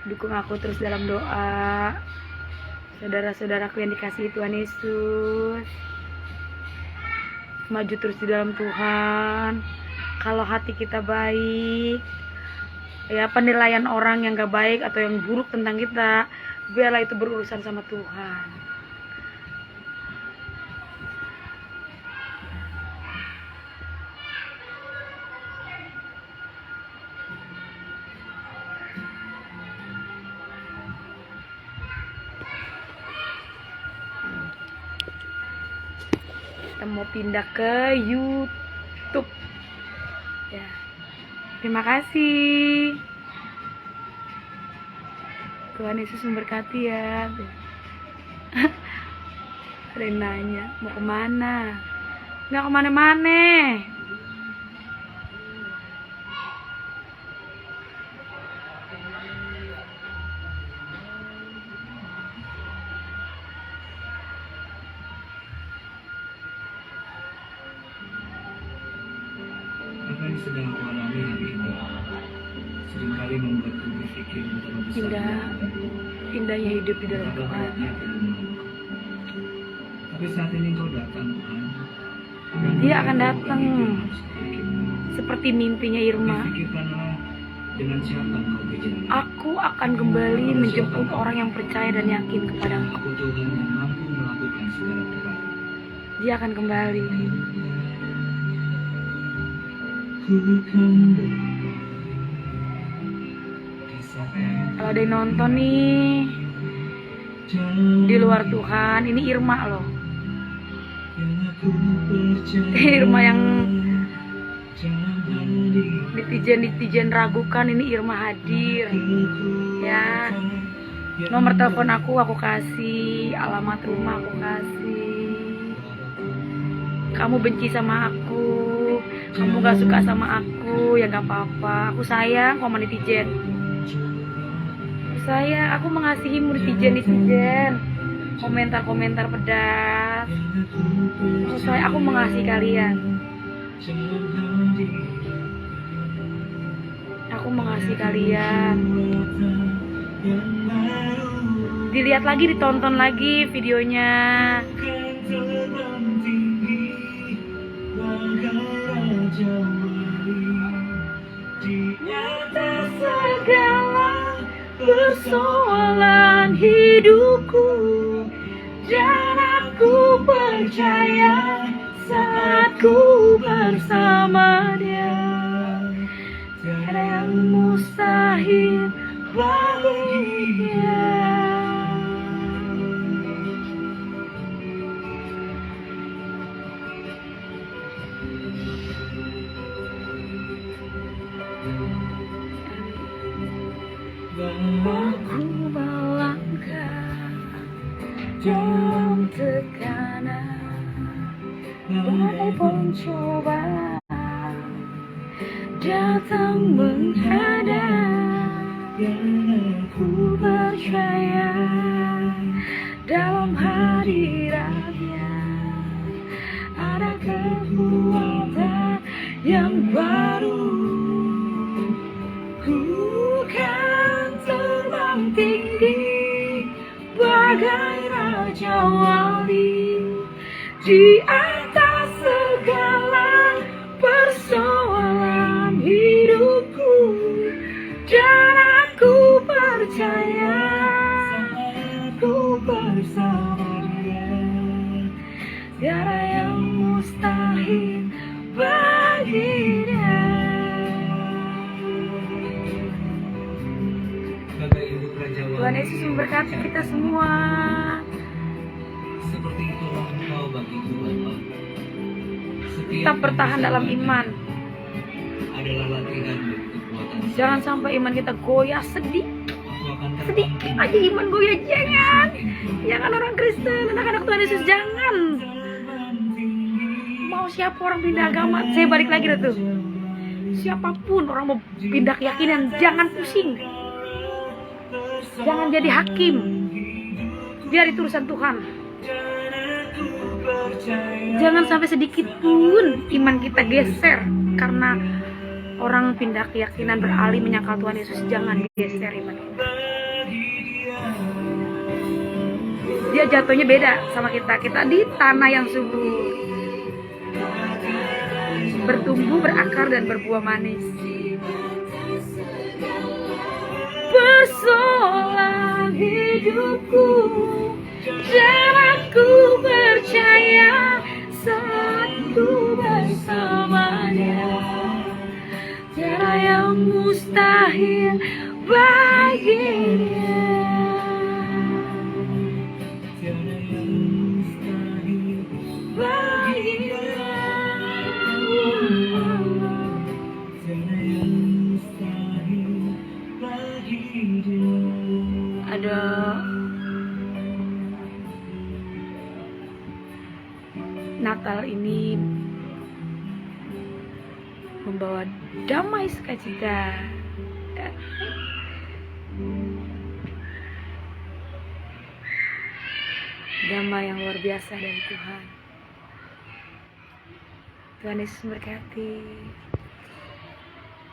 Dukung aku terus dalam doa, saudara-saudaraku yang dikasihi Tuhan Yesus. Maju terus di dalam Tuhan. Kalau hati kita baik, ya penilaian orang yang gak baik atau yang buruk tentang kita, biarlah itu berurusan sama Tuhan. Kita mau pindah ke YouTube ya. Terima kasih. Tuhan Yesus memberkati ya. Ada yang nanya, mau kemana? Nggak kemana-mana. Apa yang sedang kau alami hari ini? seringkali membuatku berpikir betapa Indahnya hidup di dalam betapa Tuhan. baiknya kehidupanku. Tapi saat ini Engkau datang, Tuhan. Dan Dia akan memberitahu datang. kami yang harus kupikirkan. Seperti mimpinya Irma, Pikirkanlah dengan siapa Engkau berjanji. aku akan kembali menjemput orang yang percaya dan yakin kepadamu. Aku Tuhan yang mampu melakukan segala perkara. Dia akan kembali. Ku kembali di saat Kalau ada yang nonton nih di luar Tuhan, ini Irma loh. yang aku percaya. Irma yang Jangan hadir. netizen ragukan, ini Irma hadir. Ya, nomor telepon aku kasih, alamat rumah aku kasih. Kamu benci sama aku, kamu gak suka sama aku, ya gak apa-apa. Aku sayang sama netizen. Aku mengasihimu netizen. Komentar-komentar pedas. Aku mengasihi kalian. Aku mengasihi kalian. Dilihat lagi, ditonton lagi videonya. Di atas segala persoalan hidupku, dan aku percaya saat ku bersama Dia, tiada yang mustahil bagi Dia. Aku melangkah dalam tekanan, badai pencobaan datang menghadap. Ku percaya dalam hadiratnya ada kekuatan yang baru. Ku kan terbang tinggi bagai Raja Wali di atas segala persoalan hidupku, dan aku percaya aku bersama Dia, tiada yang mustahil bagi Dia. Bagai induk Raja Wali, Tuhan Yesus memberkati kita semua. seperti itulah Engkau bagiku Bapa. Setiap Tetap bertahan dalam iman. adalah latihan dan kekuatan. Jangan sampai iman kita goyah sedih. Aku akan Sedikit terbang aja iman goyah, jangan. Jangan orang Kristen, anak-anak Tuhan Yesus, jangan. Mau siapa orang pindah agama, saya balik lagi dah tuh. Siapapun orang mau pindah keyakinan, jangan pusing. Jangan jadi hakim. Biar itu urusan Tuhan. Jangan sampai sedikit pun iman kita geser karena orang pindah keyakinan, beralih menyangkal Tuhan Yesus. Jangan geser iman kita. Dia jatuhnya beda sama kita. Kita di tanah yang subur, bertumbuh, berakar, dan berbuah manis. Persoalan hidupku, dan aku percaya saat ku bersama Dia, tiada yang mustahil bagi Dia. tiada yang mustahil Bagi Dia. tiada yang mustahil bagi Dia. Ada Natal ini membawa damai sukacita, damai yang luar biasa dari Tuhan. Tuhan Yesus memberkati.